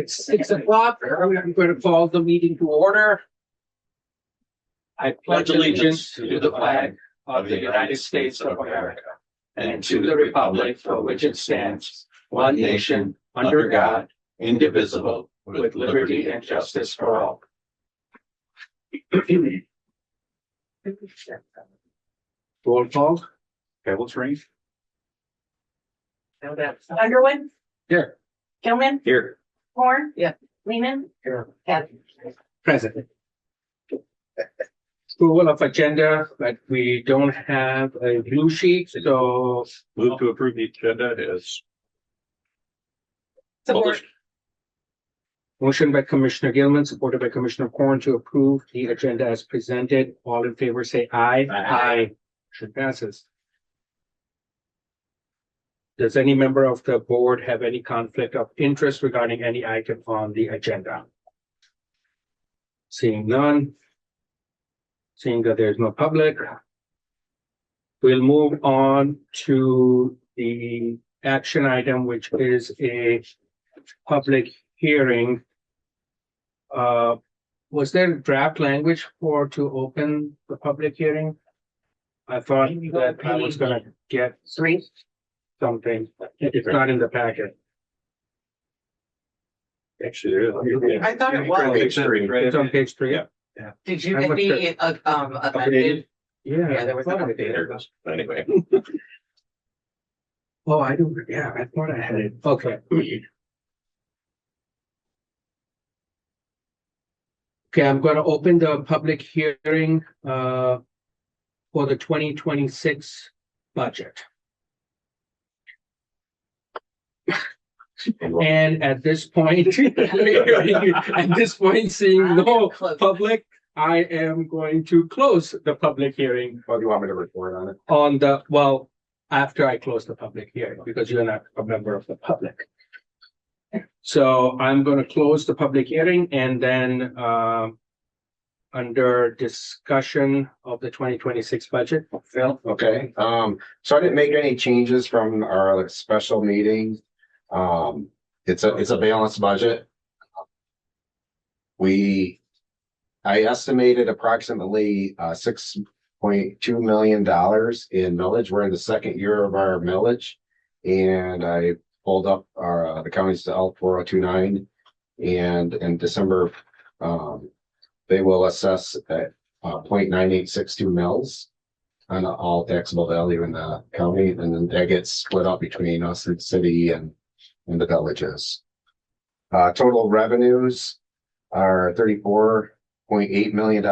It's 6 o'clock. I'm going to call the meeting to order. I pledge allegiance to the flag of the United States of America and to the republic for which it stands, one nation, under God, indivisible, with liberty and justice for all. Roll call. Pebbles Ring. Underwood, Here. Gilman, Here. Horn. Yeah. Lehman. Here. Kathy. Present. Approval of agenda, but we don't have a blue sheet, so Move to approve the agenda is Support. motion by Commissioner Gilman, supported by Commissioner Horn to approve the agenda as presented. All in favor, say aye. Aye. Motion passes. Does any member of the board have any conflict of interest regarding any item on the agenda? Seeing none. Seeing that there's no public. We'll move on to the action item, which is a public hearing. Was there draft language to open the public hearing? I thought that I was gonna get 3. something. It's not in the packet. actually. I thought it was. It's on page 3. Yeah. Did you I get looked the amended? Yeah, there was I thought I an did. There it is. Anyway. Oh, I don't, yeah, I thought I had it. Okay. Okay, I'm gonna open the public hearing for the 2026 budget. And at this point, seeing no public, I am going to close the public hearing Oh, do you want me to report on it? on after I close the public hearing, because you're not a member of the public. So I'm going to close the public hearing, and then under discussion of the 2026 budget, Phil. Okay, so I didn't make any changes from our special meeting. It's a balanced budget. I estimated approximately $6.2 million in millage. We're in the second year of our millage, and I pulled up the county's L 4029, and in December, they will assess at 0.9862 mils on all taxable value in the county, and then that gets split up between us and the city and the villages. Total revenues are $34.8 million.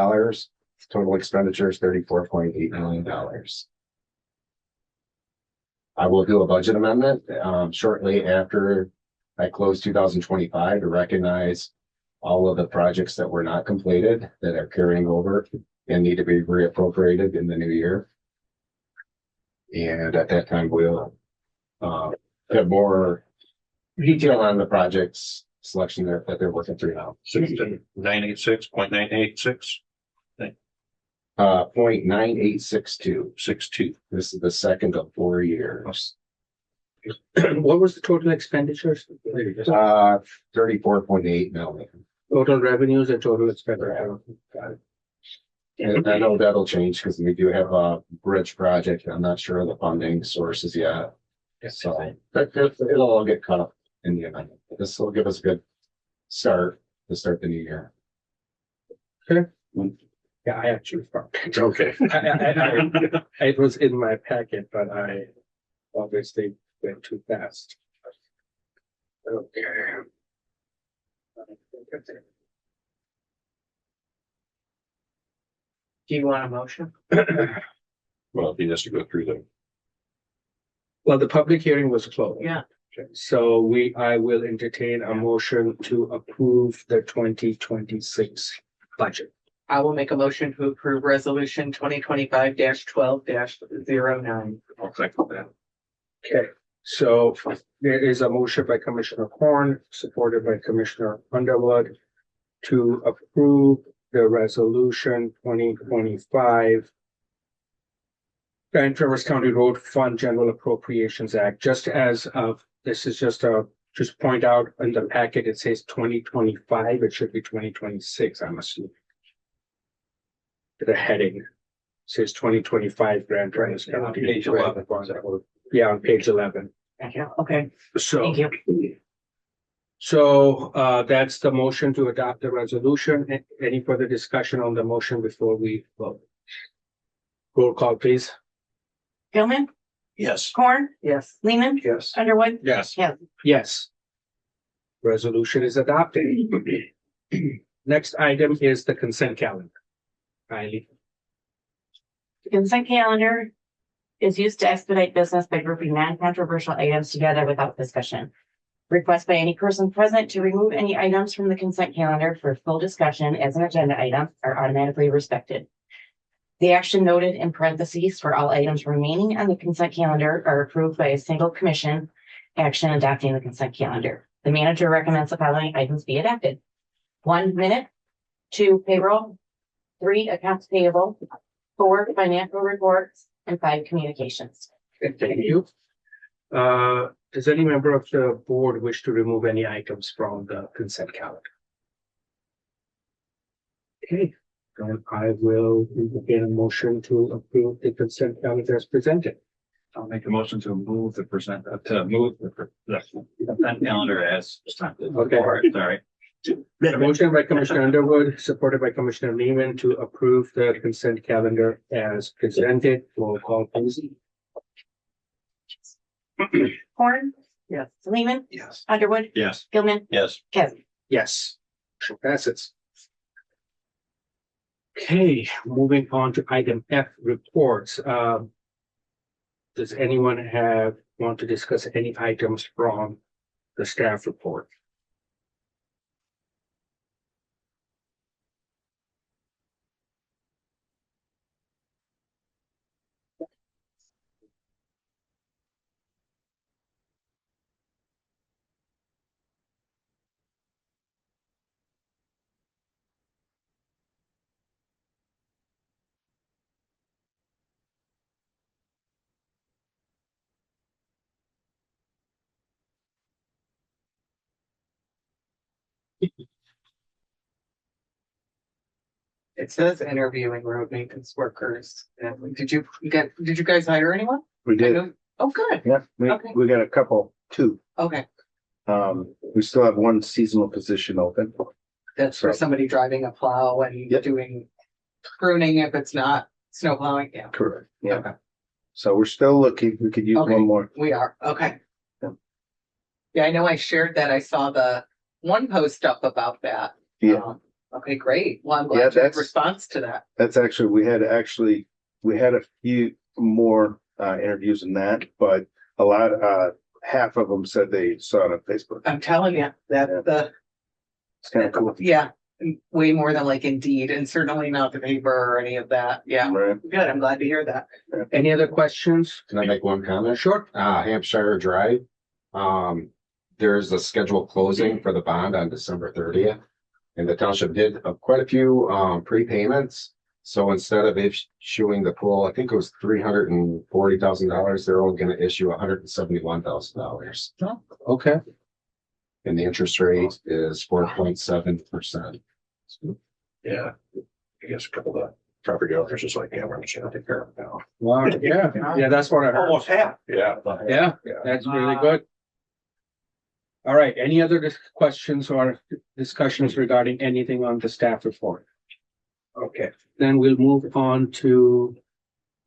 Total expenditures $34.8 million. I will do a budget amendment shortly after I close 2025 to recognize all of the projects that were not completed that are carrying over and need to be reappropriated in the new year. And at that time, we'll have more detail on the projects selection that they're working through now. 986.986. 0.9862. 62. This is the second of 4 years. What was the total expenditures? 34.8 million. Total revenues and total expenditure. Got it. And I know that'll change because we do have a bridge project. I'm not sure of the funding sources yet. So it'll all get cut up in the amendment. This will give us a good start to start the new year. Okay. Yeah, I actually found it. Okay. It was in my packet, but I obviously went too fast. Okay. Do you want a motion? Well, he has to go through them. Well, the public hearing was closed. Yeah. So I will entertain a motion to approve the 2026 budget. I will make a motion to approve resolution 2025-12-09. I'll second that. Okay, so there is a motion by Commissioner Horn, supported by Commissioner Underwood, to approve the resolution 2025 Grand Traverse County Road Fund General Appropriations Act, just as this is just a just point out in the packet, it says 2025, it should be 2026, I'm assuming. The heading says 2025 grant. Right, yeah, on page 11. Yeah, on page 11. Okay, So. thank you. So that's the motion to adopt the resolution. Any further discussion on the motion before we vote? Roll call, please. Gilman, Yes. Corn, Yes, Lehman, Yes. Underwood, Yes. Yes. Resolution is adopted. Next item is the consent calendar. Kylie. the consent calendar is used to expedite business by grouping non-controversial items together without discussion. Request by any person present to remove any items from the consent calendar for full discussion as an agenda item are automatically respected. The action noted in parentheses for all items remaining on the consent calendar are approved by a single commission action adopting the consent calendar. The manager recommends the following items be adopted. 1 minute, 2 payroll, 3 accounts payable, 4 financial reports, and 5 communications. Thank you. Does any member of the board wish to remove any items from the consent calendar? Okay, then I will get a motion to approve the consent calendar as presented. I'll make a motion to move the consent calendar as presented. Okay. Sorry. Motion by Commissioner Underwood, supported by Commissioner Lehman to approve the consent calendar as presented. Roll call, please. Horn, yes, Lehman, Yes. Underwood, Yes. Gilman, Yes. Kevin. Yes. Motion passes. Okay, moving on to item F, reports. Does anyone want to discuss any items from the staff report? it says interviewing road maintenance workers. And did you guys hire anyone? We I did, know- Oh, good. yeah, Okay. we got a couple, two. Okay, We still have one seasonal position open. that's for So- somebody driving a plow and Yep. doing pruning if it's not snow plowing. Yeah, Correct. Okay. Yeah, so we're still looking, we could use Okay. one more. we are. Okay. Yeah. Yeah, I know I shared that. I saw the one post up about that. Yeah, Okay, great. Well, I'm Yeah, glad you had that's- response to that. that's actually, we had a few more interviews than that, but a lot, half of them said they saw it on Facebook. I'm telling you that Yeah. It's kind of cool. yeah, way more than like Indeed, and certainly not the paper or any of that. Yeah, Right. good. I'm glad to hear that. Any other questions? Can I make one comment? Sure. Hampshire Drive. There's a scheduled closing for the bond on December 30th. And the township did quite a few prepayments. So instead of issuing the full, I think it was $340,000, they're only gonna issue $171,000. Okay. And the interest rate is 4.7%. Yeah. I guess a couple of property owners just like, yeah, we're just gonna take care of it now. Wow, yeah, that's what I heard. Almost half. Yeah. Yeah, that's really good. All right, any other questions or discussions regarding anything on the staff report? Okay, then we'll move on to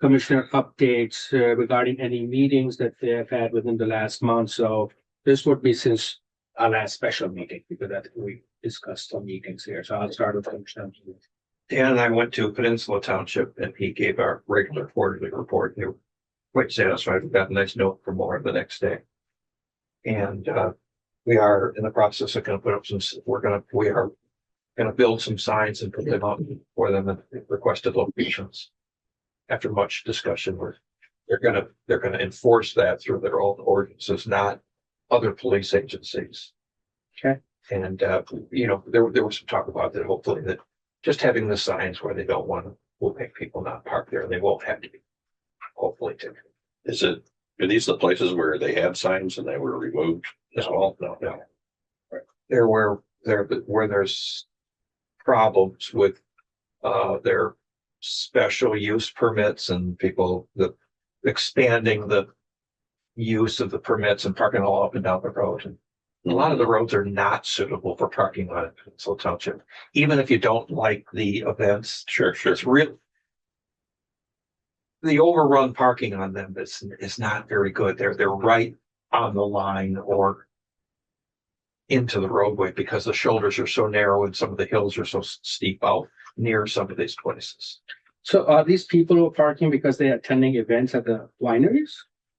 commissioner updates regarding any meetings that they have had within the last month. So this would be since our last special meeting, because that we discussed some meetings here. So I'll start with Commissioner. Dan and I went to Peninsula Township and he gave our regular quarterly report. They were quite satisfied. We got a nice note from more the next day. And we are in the process of gonna put up we are gonna build some signs and put them up for them in requested locations. After much discussion, they're gonna enforce that through their own ordinances, not other police agencies. Okay. And there was some talk about that, hopefully that just having the signs where they don't want to will make people not park there and they won't have to be. Hopefully too. Are these the places where they had signs and they were removed? as well. No. There where there's problems with their special use permits and people expanding the use of the permits and parking all up and down the road. And a lot of the roads are not suitable for parking on Peninsula Township, even if you don't like the events. Sure. It's real. The overrun parking on them is not very good. They're right on the line or into the roadway because the shoulders are so narrow and some of the hills are so steep out near some of these places. So are these people who are parking because they are attending events at the wineries?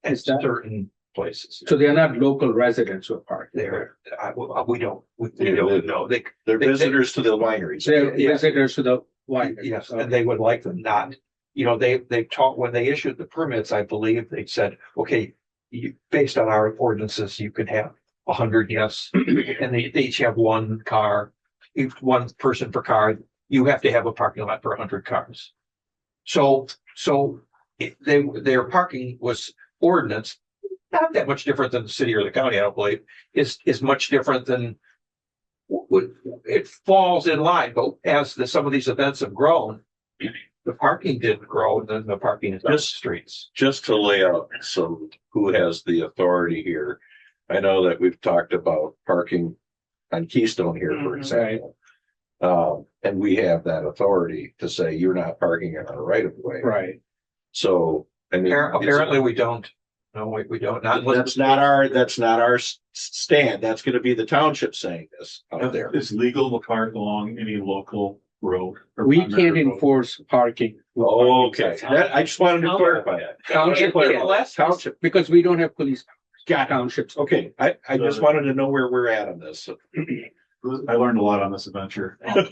At Is that- certain places. So they are not local residents who are parking. We don't know. They're visitors to the wineries. They're Yeah. visitors to the wineries. Yes, and they would like them not, they taught, when they issued the permits, I believe they said, okay, based on our ordinances, you can have 100 guests and they each have one car, each one person per car. You have to have a parking lot for 100 cars. So their parking was ordinance, not that much different than the city or the county, I don't believe, is much different than it falls in line. But as some of these events have grown, the parking didn't grow, and then the parking is on the streets. Just to lay out who has the authority here. I know that we've talked about parking on Keystone here, for example. And we have that authority to say you're not parking in our right of way. Right. So, I mean. Apparently we don't. No, we don't. Not unless- That's not our stand. That's gonna be the township saying this out there. Is legal to park along any local road? or We primary can't road? enforce parking. Okay, I just wanted to clarify that. Township, because we don't have police townships. Okay, I just wanted to know where we're at on this. I learned a lot on this adventure. And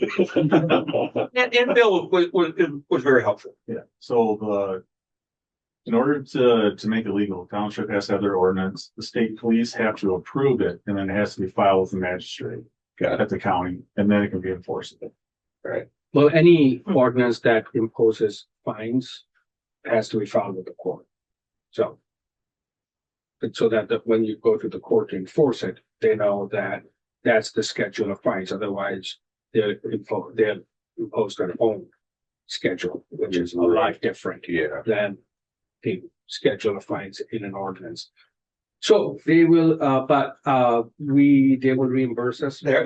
Bill was very helpful. Yeah, so in order to make it legal, township has to have their ordinance, the state police have to approve it, and then it has to be filed with the magistrate at the county, and then it can be enforceable. Well, any ordinance that imposes fines has to be filed with the court. So that when you go to the court to enforce it, they know that that's the schedule of fines. Otherwise, they're imposed their own schedule, which is a lot different Yeah. than the schedule of fines in an ordinance. So they will, they will reimburse us. We're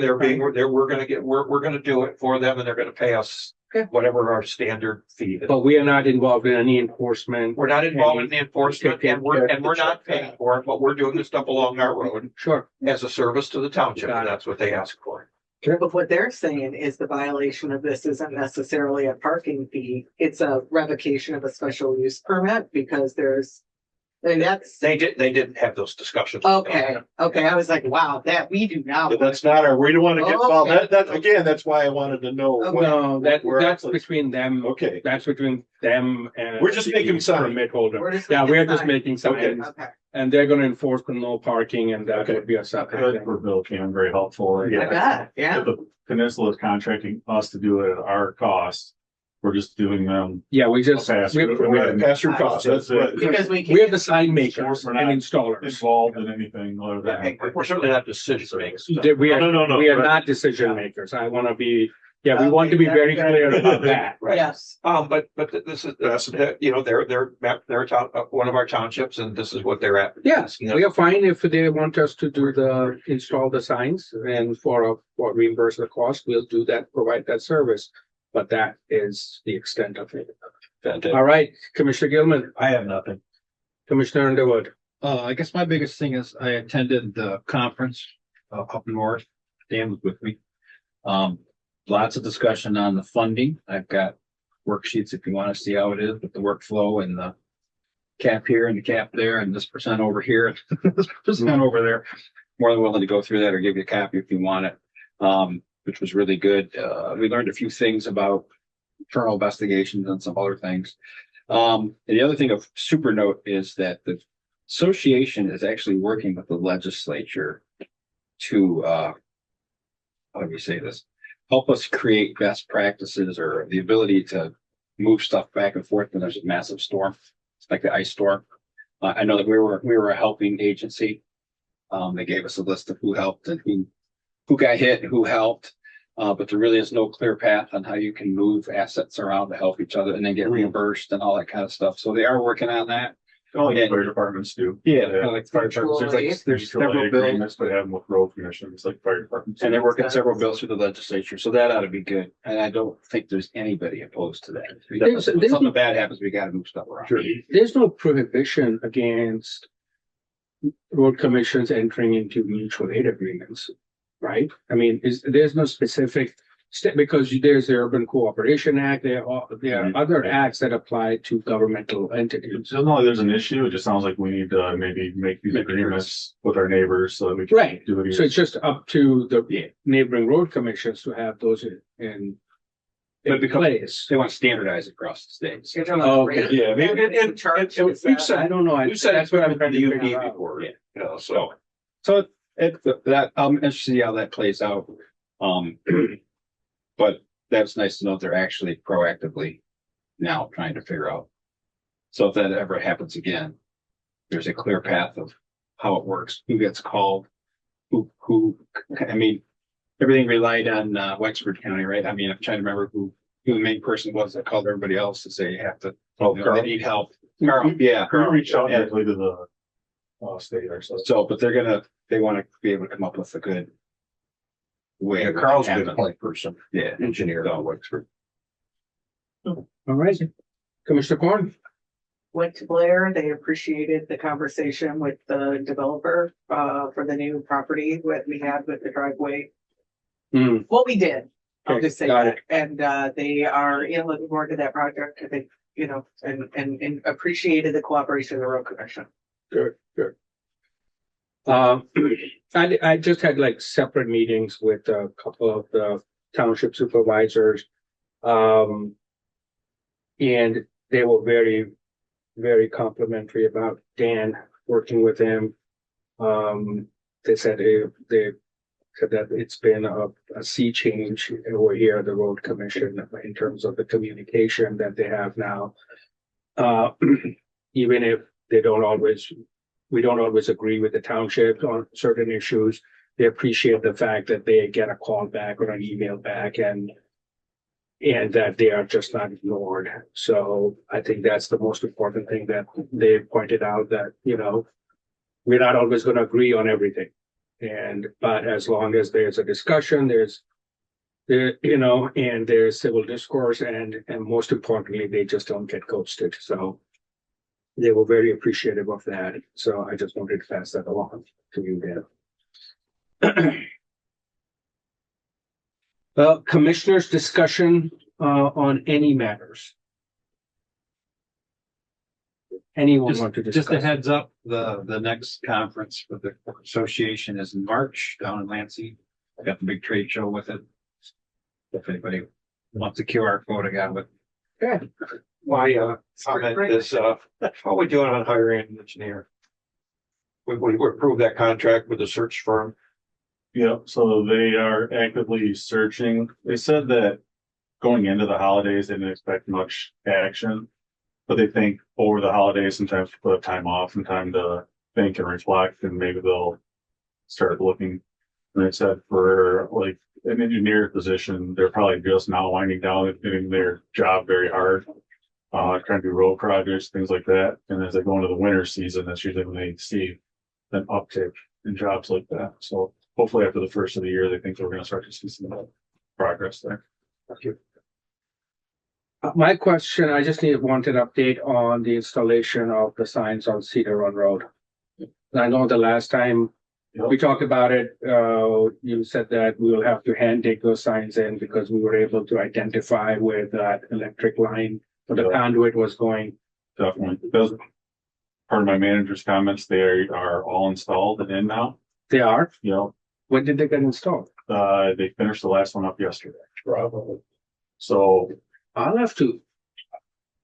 gonna do it for them and they're gonna pay us Okay. whatever our standard fee is. But we are not involved in any enforcement. We're not involved in the enforcement and we're not paying for it, but we're doing the stuff along our road Sure. as a service to the township, Got and it. that's what they ask for. But what they're saying is the violation of this isn't necessarily a parking fee. It's a revocation of a special use permit because that's. They didn't have those discussions. Okay, I was like, wow, that we do not. But that's not we don't want to get involved. Okay. That's why I wanted to know. Okay. No, we're that's actually- between them. Okay, That's between them and. We're just making the signs. Permit holder. We're just Yeah, making we're just signs. making Okay. signs Okay, and they're gonna enforce the no parking and that Okay. would be a separate Good thing. for Bill Cam, very helpful. I bet, yeah. The peninsula is contracting us to do it at our cost. We're just doing them. Yeah, we just, Pass through. we're pass through costs. That's what. Because we we're can't. the sign makers We're and not installers. involved in anything other Hey, than. we're certainly not decision makers. We are, No. we are not decision makers. I wanna be, we want to be very clear about that. Right. Yes. But this is, they're one of our townships and this is what they're at. Yes, You know, we are fine if they want us to install the signs and for reimburse the cost, we'll do that, provide that service. But that is the extent of it. Fantastic. All right, Commissioner Gilman, I have nothing. Commissioner Underwood. I guess my biggest thing is I attended the conference up north. Dan was with me. Lots of discussion on the funding. I've got worksheets if you want to see how it is with the workflow and the cap here and the cap there and this percent over here, this percent over there. More than willing to go through that or give you a copy if you want it, which was really good. We learned a few things about internal investigations and some other things. And the other thing of super note is that the association is actually working with the legislature to, how do we say this? Help us create best practices or the ability to move stuff back and forth when there's a massive storm, like the ice storm. I know that we were a helping agency They gave us a list of who helped and who got hit and who helped. But there really is no clear path on how you can move assets around to help each other and then get reimbursed and all that kind of stuff. So they are working on that. All the And- fire departments do. Yeah, like fire departments, there's several bills, agreements, but have them with road commissions, like fire departments. and they're working several bills through the legislature, so that ought to be good. And I don't think there's anybody opposed to that. There's- If something bad happens, we gotta move stuff around. There's no prohibition against road commissions entering into mutual aid agreements, right? I mean, there's no specific because there's the Urban Cooperation Act, there are other acts that apply to governmental entities. So no, there's an issue. It just sounds like we need to maybe make these agreements with our neighbors so that we can Right. do it. So it's just up to the neighboring road commissions to have those in But because place. they want to standardize across the states. You're talking about Oh, rate? Yeah, And charge is we've that- said- I don't know. We've said That's what I'm trying to the figure UP out. before, Yeah. you know, so. So that, I'm interested to see how that plays out. But that's nice to know they're actually proactively now trying to figure out. So if that ever happens again, there's a clear path of how it works, who gets called, I mean, everything relied on, Wexford County, right? I mean, I'm trying to remember who the main person was that called everybody else to say you have to, they need help. Carl, yeah. Carl reached out Yeah. directly to the state or so. So, but they want to be able to come up with a good way. Yeah, of Carl's a having good it. point person, Yeah. engineer out of Wexford. All right. Commissioner Corn? Went to Blair, they appreciated the conversation with the developer, for the new property that we had with the driveway. Hmm. What we did, I'll Okay, just say got that, and, they are, looking forward to that project, I think, and appreciated the cooperation of the road commission. Good. I just had like separate meetings with a couple of the township supervisors. And they were very, very complimentary about Dan working with him. They said that it's been a sea change over here at the road commission in terms of the communication that they have now. Even if we don't always agree with the township on certain issues, they appreciate the fact that they get a call back or an email back and that they are just not ignored. So I think that's the most important thing that they pointed out, that, we're not always going to agree on everything. But as long as there's a discussion, and there's civil discourse, and most importantly, they just don't get ghosted. So they were very appreciative of that. So I just wanted to pass that along to you there. Commissioners' discussion on any matters. Anyone want to discuss? Just a heads up, the next conference for the association is in March down in Lansing. I got the big trade show with it. If anybody wants a QR code, I got it. Okay. My comment is, how are we doing on hiring an engineer? We approved that contract with the search firm. Yep, so they are actively searching. They said that going into the holidays, they didn't expect much action. But they think over the holidays, sometimes people have time off and time to think and reflect, and maybe they'll start looking. And they said for like an engineer position, they're probably just now winding down and doing their job very hard. Trying to do road projects, things like that. And as they go into the winter season, that's usually when they see an uptick in jobs like that. So hopefully after the first of the year, they think they're going to start to see some progress there. Thank you. My question, I just wanted an update on the installation of the signs on Cedar Run Road. I know the last time we talked about it, you said that we will have to hand dig those signs in because we were able to identify where that electric line for the conduit was going. Definitely. That's part of my manager's comments. They are all installed and in now. They are? You know, When did they get installed? they finished the last one up yesterday. Probably. So, I'll have to.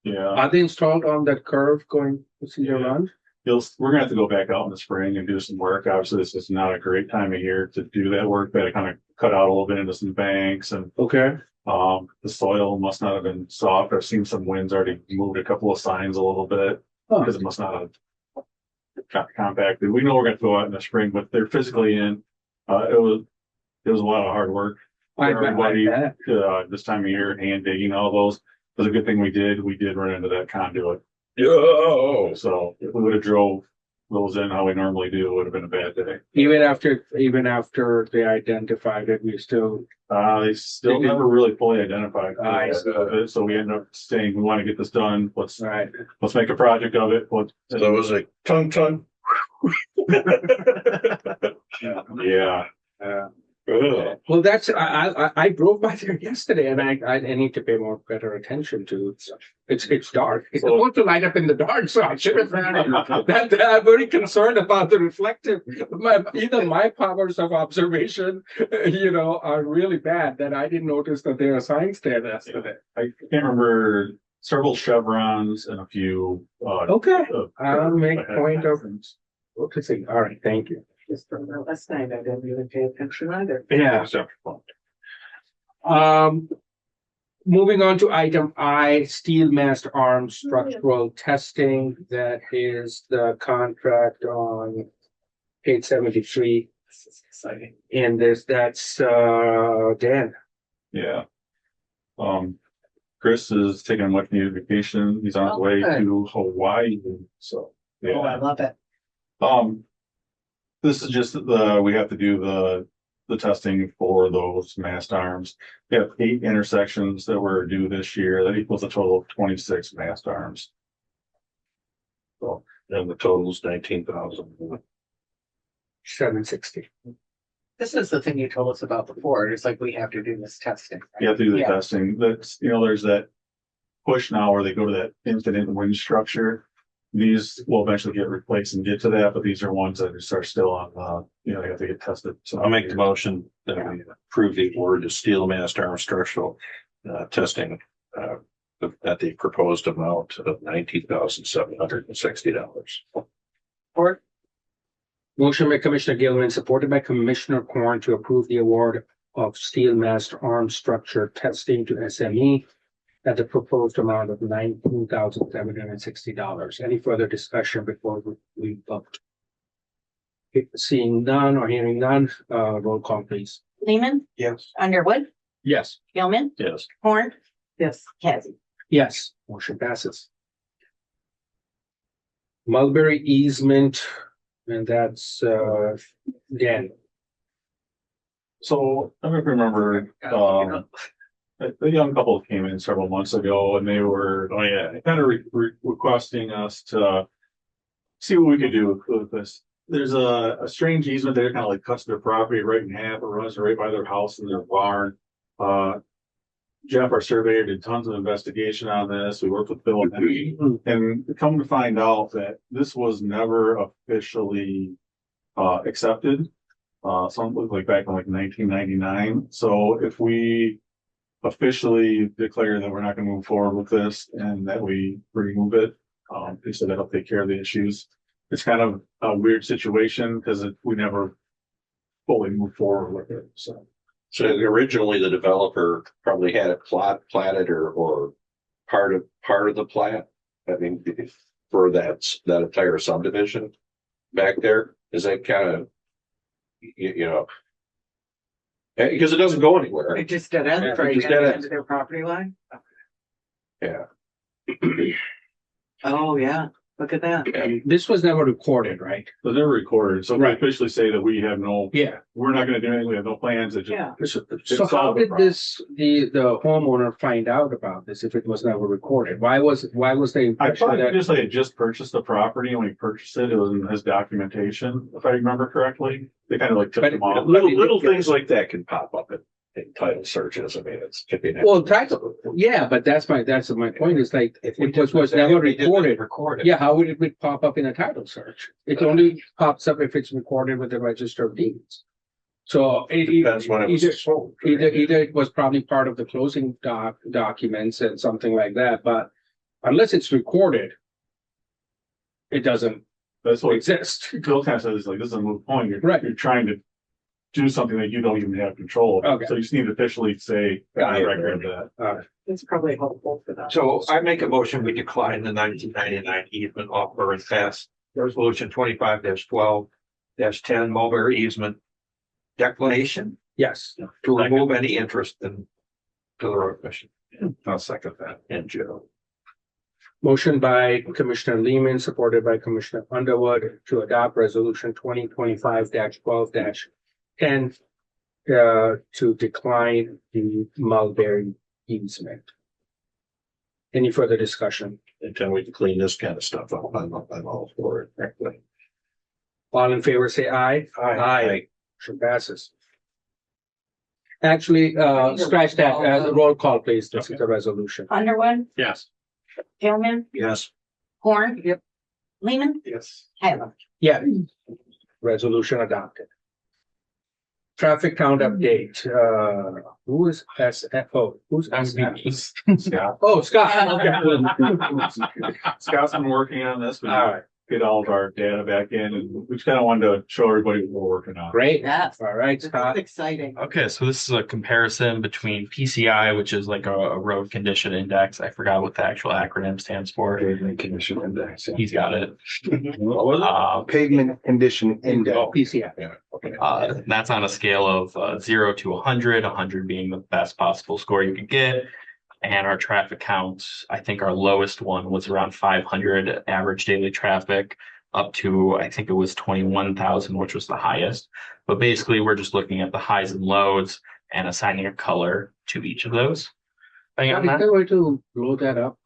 yeah, Are they installed on that curve going to Cedar Run? we're gonna have to go back out in the spring and do some work. Obviously, this is not a great time of year to do that work. They kind of cut out a little bit into some banks and, Okay. the soil must not have been soft. I've seen some winds already moved a couple of signs a little bit Huh. because it must not have compacted. We know we're gonna go out in the spring, but they're physically in. It was a lot of hard work for everybody, this time of year, hand digging all those. It was a good thing we did run into that conduit. Oh, So if we would have drove those in how we normally do, it would have been a bad day. Even after they identified it, we still, They still never really fully identified. I see. it, so we ended up saying, we want to get this done. Let's right. make a project of it. so it was a tongue. Yeah. Ugh. Well, that's, I drove by there yesterday and I need to pay better attention to it. It's dark. It's So- supposed to light up in the dark, so I should have that I'm very concerned about the reflective. Even my powers of observation, are really bad that I didn't notice that there are signs there yesterday. I can't remember, several chevrons and a few. Okay, I'll make ahead point of things. noticing. All right, thank you. Just from that last night, I didn't even pay attention either. Yeah. Moving on to item I, steel mast arm structural testing. That is the contract on page 73. This is exciting. And that's Dan. Yeah. Chris is taking a much needed vacation. He's on his way Okay. to Hawaii. So, Oh, I yeah. love it. This is just we have to do the testing for those mast arms. We have 8 intersections that were due this year. That equals a total of 26 mast arms. So, and the total's 19,000. 760. This is the thing you told us about before. It's like we have to do this testing. right? You have to do the Yeah. testing. That's, there's that push now where they go to that infinite wind structure. These will eventually get replaced and get to that, but these are ones that are still on, they have to get tested. So I'll make the motion that we approve the award to steel mast arm structural testing at the proposed amount of $19,760. Or Motion by Commissioner Gilman, supported by Commissioner Corn to approve the award of steel mast arm structure testing to SME at the proposed amount of $19,760. Any further discussion before we vote? Seeing none or hearing none, roll call please. Lehman, yes. Underwood, Yes. Gilman, Yes. Horn, yes, Kelsey. Yes, motion passes. Mulberry easement, and that's Dan. So I don't know if you remember, a young couple came in several months ago and they were, kind of requesting us to see what we could do with this. There's a strange easement there, kind of like cuts their property right in half. It runs right by their house and their barn. Jeff, our surveyor, did tons of investigation on this. We worked with Bill and come to find out that this was never officially accepted. Something looked like back in like 1999. So if we officially declare that we're not going to move forward with this and that we remove it, they said that'll take care of the issues. It's kind of a weird situation because we never fully moved forward with it. So Originally the developer probably had it platted or part of the plat. I mean, for that entire subdivision back there. Is that kind of, because it doesn't go anywhere. it just dead ends Yeah, right just at dead the ends. end of their property line. Yeah. Oh, yeah, look at that. This was never recorded, right? they're never recorded. So we Right. officially say that we have no, Yeah. we're not going to do anything. We have no plans. It just, Yeah. So how did the homeowner find out about this if it was never recorded? Why was the I impression thought that? he had just purchased the property and when he purchased it, it was in his documentation, if I remember correctly. They kind of like took But them off. Little things like that can pop up in title searches. I mean, could be. Well, title, yeah, but that's my point is like, if it was never recorded. Yeah, how would it pop up in a title search? It only pops up if it's recorded with the register of deeds. So Depends when it was sold. either it was probably part of the closing documents and something like that, but unless it's recorded, it doesn't That's what exist. Bill kind of says, like, this is a moot point. Right. You're trying to do something that you don't even have control of. Okay. So you just need to officially say, Got on it. record that. It's probably helpful for them. So I make a motion, we decline the 1999 easement offer and pass Resolution 25-12-10 Mulberry easement declination Yes. to remove any interest in to the road commission. I'll second that. And Joe. Motion by Commissioner Lehman, supported by Commissioner Underwood to adopt resolution 2025-12-10 to decline the Mulberry easement. Any further discussion? Until we can clean this kind of stuff up, I'm all for it. All in favor, say aye. Aye. Motion passes. Actually, scratch that, roll call, please. This is the resolution. Underwood, Yes. Hillman, Yes. Horn. Yep. Lehman, Yes. Tyler. Yeah. Resolution adopted. Traffic count update, who is SFO? Who's SBB? Scott. Oh, Scott. Okay. Scott's been working on this, All but right, get all of our data back in, and we just kind of wanted to show everybody what we're working on. great. Yes. All right, This is Scott. exciting. Okay, so this is a comparison between PCI, which is like a road condition index. I forgot what the actual acronym stands for. Pavement condition index. He's got it. Pavement condition index. Oh, PCI. That's on a scale of 0 to 100, 100 being the best possible score you could get. And our traffic counts, I think our lowest one was around 500 average daily traffic, up to, I think it was 21,000, which was the highest. But basically, we're just looking at the highs and lows and assigning a color to each of those. Is there a way to blow that up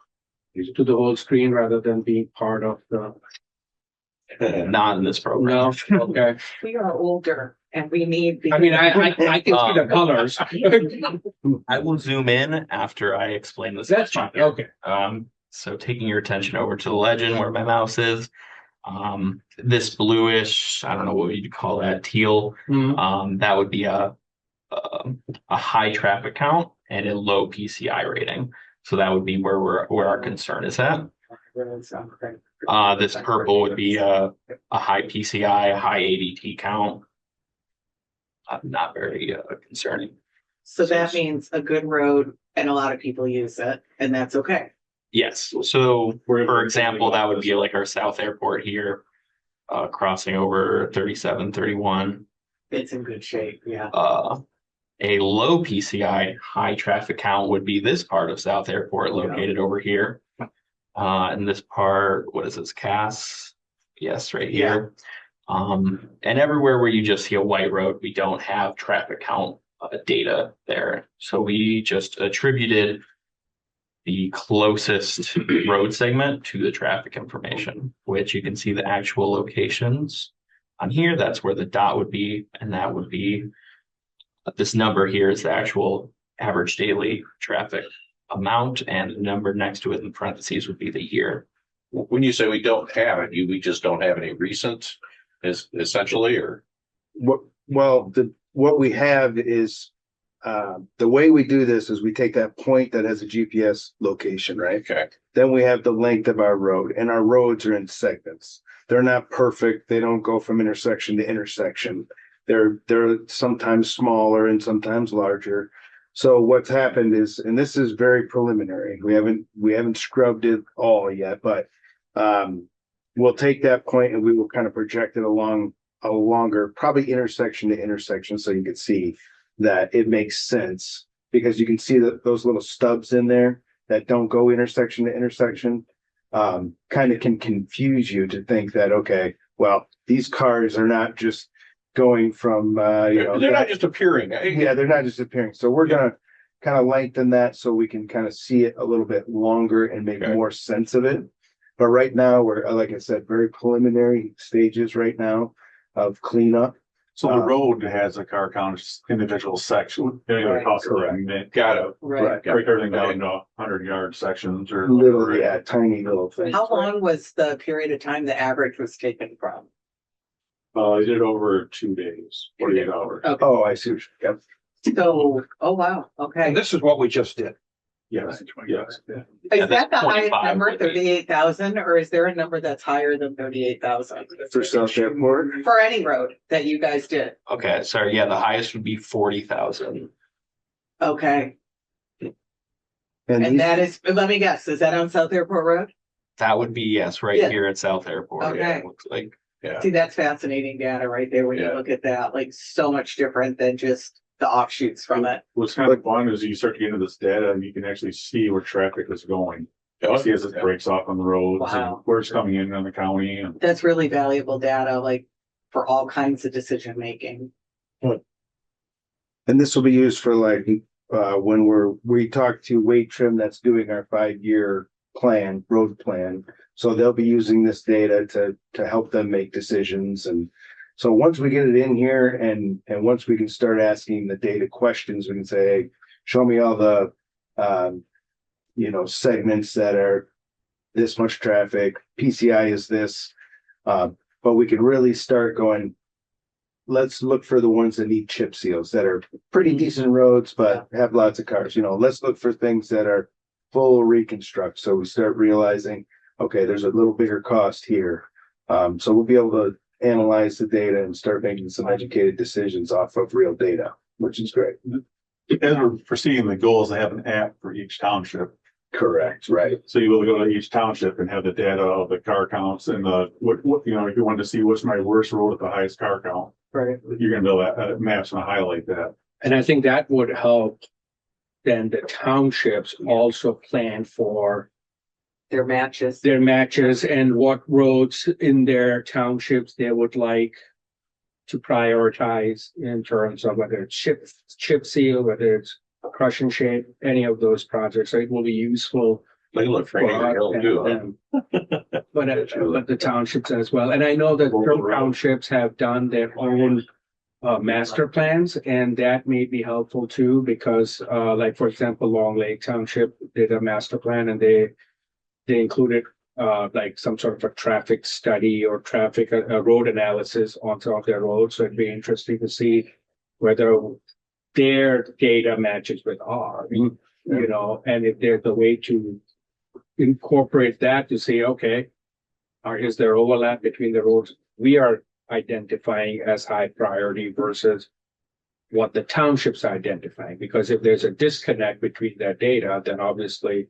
to the whole screen rather than being part of the? Not in this program. No, okay. We are older and we need. I mean, I can see the colors. I will zoom in after I explain this. That's fine, okay. So taking your attention over to the legend where my mouse is, this bluish, I don't know what you'd call that, teal, that would be a high traffic count and a low PCI rating. So that would be where our concern is at. This purple would be a high PCI, a high ADT count. Not very concerning. So that means a good road and a lot of people use it and that's okay. Yes. So for example, that would be like our South Airport here, crossing over 37, 31. It's in good shape, yeah. A low PCI, high traffic count would be this part of South Airport located over here. And this part, what is this, Cass? Yes, right here. And everywhere where you just see a white road, we don't have traffic count data there. So we just attributed the closest road segment to the traffic information, which you can see the actual locations on here. That's where the dot would be, and that would be this number here is the actual average daily traffic amount, and the number next to it in parentheses would be the year. When you say we don't have it, we just don't have any recent, is essentially, or? What we have is, the way we do this is we take that point that has a GPS location, right? Okay. Then we have the length of our road, and our roads are in segments. They're not perfect. They don't go from intersection to intersection. They're sometimes smaller and sometimes larger. So what's happened is, and this is very preliminary, we haven't scrubbed it all yet, but we'll take that point and we will kind of project it along a longer, probably intersection to intersection, so you can see that it makes sense, because you can see that those little stubs in there that don't go intersection to intersection kind of can confuse you to think that, okay, well, these cars are not just going from They're not just appearing. yeah, they're not just appearing. So we're gonna kind of lengthen that so we can kind of see it a little bit longer and make more sense of it. But right now, we're, like I said, very preliminary stages right now of cleanup. So the road has a car count, individual section. Right. Got it. Right. Break everything down to 100-yard sections or. Little, yeah, tiny little things. How long was the period of time the average was taken from? I did it over 2 days, 48 hours. Okay. Oh, I see. Yep. So, oh, wow, okay. This is what we just did. Yes, yes. Is that the highest 25 number, would be. 38,000, or is there a number that's higher than 38,000? For South Airport. For any road that you guys did? Okay, sorry. Yeah, the highest would be 40,000. Okay, And and that is, let me guess, is that on South Airport Road? That would be, yes, right Yeah. here at South Airport. Yeah, Okay. it looks like. Yeah. See, that's fascinating data right there when you Yeah. look at that, like so much different than just the offshoots from it. What's kind of fun is you start to get into this data and you can actually see where traffic is going. You see as it breaks off on the roads and Wow. where it's coming in on the county and. That's really valuable data, like for all kinds of decision making. And this will be used for like, when we talk to Wade Trim that's doing our 5-year plan, road plan. So they'll be using this data to help them make decisions. And so once we get it in here and once we can start asking the data questions, we can say, hey, show me all the, segments that are this much traffic, PCI is this. But we can really start going, let's look for the ones that need chip seals that are pretty decent roads, but have lots of cars. Let's look for things that are full reconstruct. So we start realizing, okay, there's a little bigger cost here. So we'll be able to analyze the data and start making some educated decisions off of real data, which is great. As we're proceeding, the goal is to have an app for each township. Correct, right. So you will go to each township and have the data of the car counts and if you wanted to see what's my worst road with the highest car count, Right. you're gonna build that maps and highlight that. And I think that would help then the townships also plan for Their matches. their matches and what roads in their townships they would like to prioritize in terms of whether it's chip seal, whether it's crush and shape, any of those projects. So it will be useful They look for pretty us real and too. them. But the townships as well. And I know that some townships have done their own master plans, and that may be helpful too, because like, for example, Long Lake Township did a master plan and they included like some sort of a traffic study or traffic road analysis on some of their roads. So it'd be interesting to see whether their data matches with ours, and if there's a way to incorporate that to say, okay, is there overlap between the roads we are identifying as high priority versus what the township's identifying? Because if there's a disconnect between that data, then obviously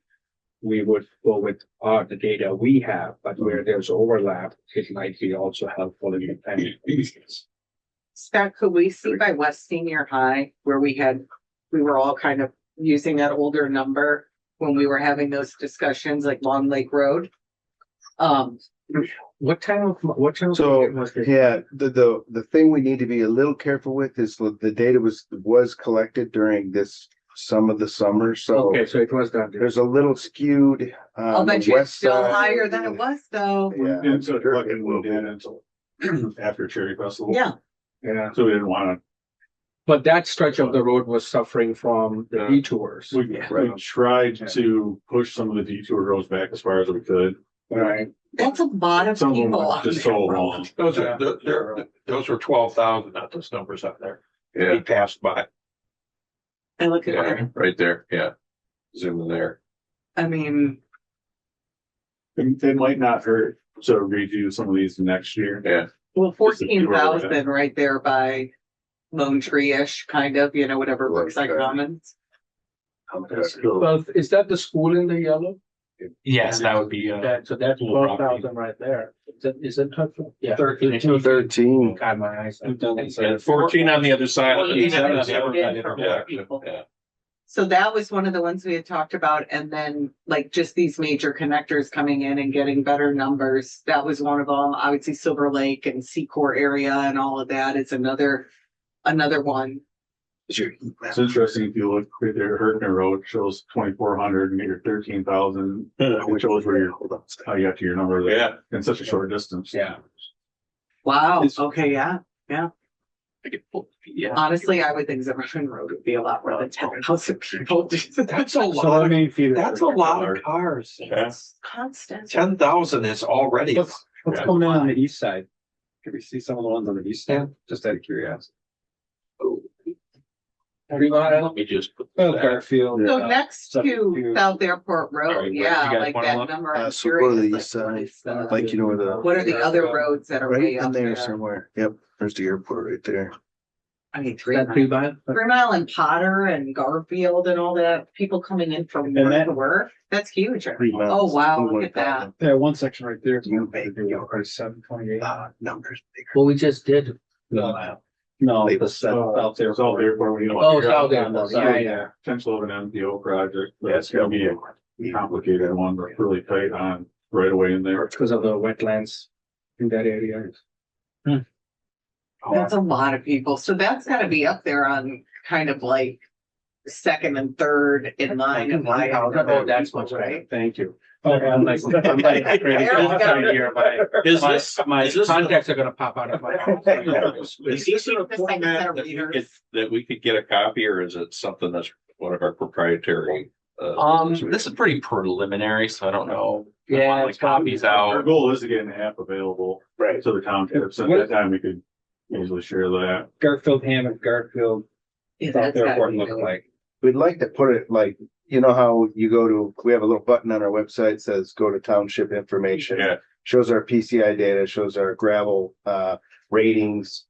we would go with the data we have, but where there's overlap, it might be also helpful in the business. Scott, could we see by West Senior High where we were all kind of using that older number when we were having those discussions, like Long Lake Road? What time So, was this? yeah, the thing we need to be a little careful with is the data was collected during some of the summer, so Okay, so it was done. there's a little skewed. I'll on the bet you it's west still side. higher than it was though. Yeah. And so collecting will be until after Cherry Festival. Yeah, Yeah, So we didn't want but that stretch of the road was suffering from the Yeah. detours. to, we tried to push some of the detour roads back as far as we could. Right. that's a lot of Some of them people. were on just that so road. long. Those were 12,000, not those numbers up there. He Yeah, passed by. I look at Yeah, that. right there. Yeah. Zoom in there. I mean, It might not hurt to redo some of these next year. Yeah. well, Just to see where we're 14,000 right there by Lone Tree-ish, kind of, whatever looks like Right. commons. Well, is that the school in the yellow? Yes, that would be, So that's Little 12,000 right there. Is it helpful? Yeah. 13. God, my eyes. And 14 on the other side of the. 14 on the other side for Yeah, people. yeah. So that was one of the ones we had talked about, and then like just these major connectors coming in and getting better numbers. That was one of them. I would see Silver Lake and Secor area and all of that is another one. It's interesting if you look right there, Hertner Road shows 2,400 and you're 13,000, which shows where how you got to your number Yeah. in such a short distance. Yeah. Wow. Okay. Yeah. yeah. Honestly, I would think Zimmerman Road would be a lot more than 10,000 people. That's a So lot. let me feed it. That's a lot of cars. It's constant. 10,000 is already. What's going on the east side? Can we see some of the ones on the east side? Just out of curiosity. Let me just put Well, that. Garfield. So next to 72. South Airport All right, Road, where you yeah, guys like wanna that look? number. I'm So go to the curious, east like, what side, is the- like where the. What are the other roads that are Right way in up there there? somewhere. Yep, there's the airport right there. I mean, That 3 mile? 3 Mile and Potter and Garfield and all that, people coming in from And work that- to work. That's huge. 3 miles. Oh, wow, look at that. Yeah, one section right there. 728. Numbers. Well, we just did. No, the set out there. It's out there for when you. Oh, it's out there. Yeah. Potential of an MPO project, but it's gonna be a complicated one, but really tight on right away in there. Because of the wetlands in that area. That's a lot of people. So that's gotta be up there on kind of like second and third in line of my. Oh, that's much right. Thank you. I'm like, There we go. my contacts are gonna pop out of my house. Is this in a The second set format of that we could, readers. that we could get a copy, or is it something that's one of our proprietary? This is pretty preliminary, so I don't know. if I Yeah, want, like, it's probably- copies Our out. goal is to get an app available Right. to the townships. At that time, we could easily share that. Garfield, Hammond, Garfield, Yeah, thought that's their gotta report be looked good. like. We'd like to put it like, you know how you go to, we have a little button on our website says go to township information. Yeah. Shows our PCI data, shows our gravel ratings.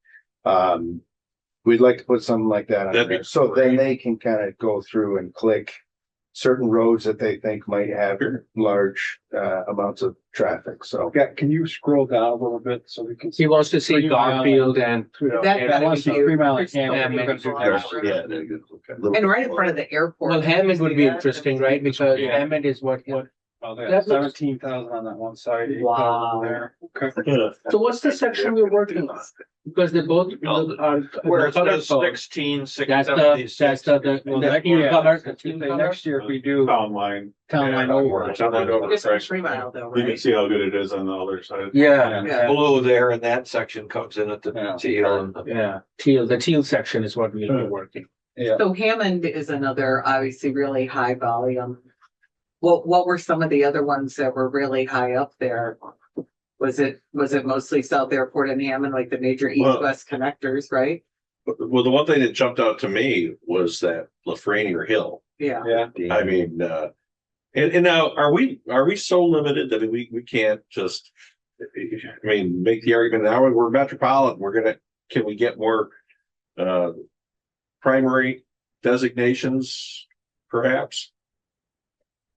We'd like to put something like that on That'd be there. So then great. they can kind of go through and click certain roads that they think might have large amounts of traffic. So Can you scroll down a little bit so we can see? He wants to see 3 Mile. Garfield and. That I gotta want be to see huge. 3 Mile and There's so Hammond. many We're gonna do people that. on Yeah, that. they're good. Okay. And right in front of the airport. Well, Hammond would be See that? interesting, right? Because Yeah. Hammond is what. Oh, That that's looks- 17,000 on that one side. 8,000 Wow. there. Okay. So what's the section we're working on? Because they both are. Where it says colorful. 16, That's 76. the Next teal year, color, the teal say color. next year if we do Town line. town line over. Town line over. This one's 3 Mile though, You can right? see how good it is on the other side. Yeah, Yeah. Blue there and that section comes in at the Yeah. tail and yeah, the teal section is what we'll be working. So Hammond is another obviously really high volume. What were some of the other ones that were really high up there? Was it mostly South Airport and Hammond, like the major Well- east-west connectors, right? Well, the one thing that jumped out to me was that Lafreniere Hill. Yeah. Yeah. I mean, and now are we so limited that we can't just, I mean, make the argument now we're metropolitan, can we get more primary designations perhaps?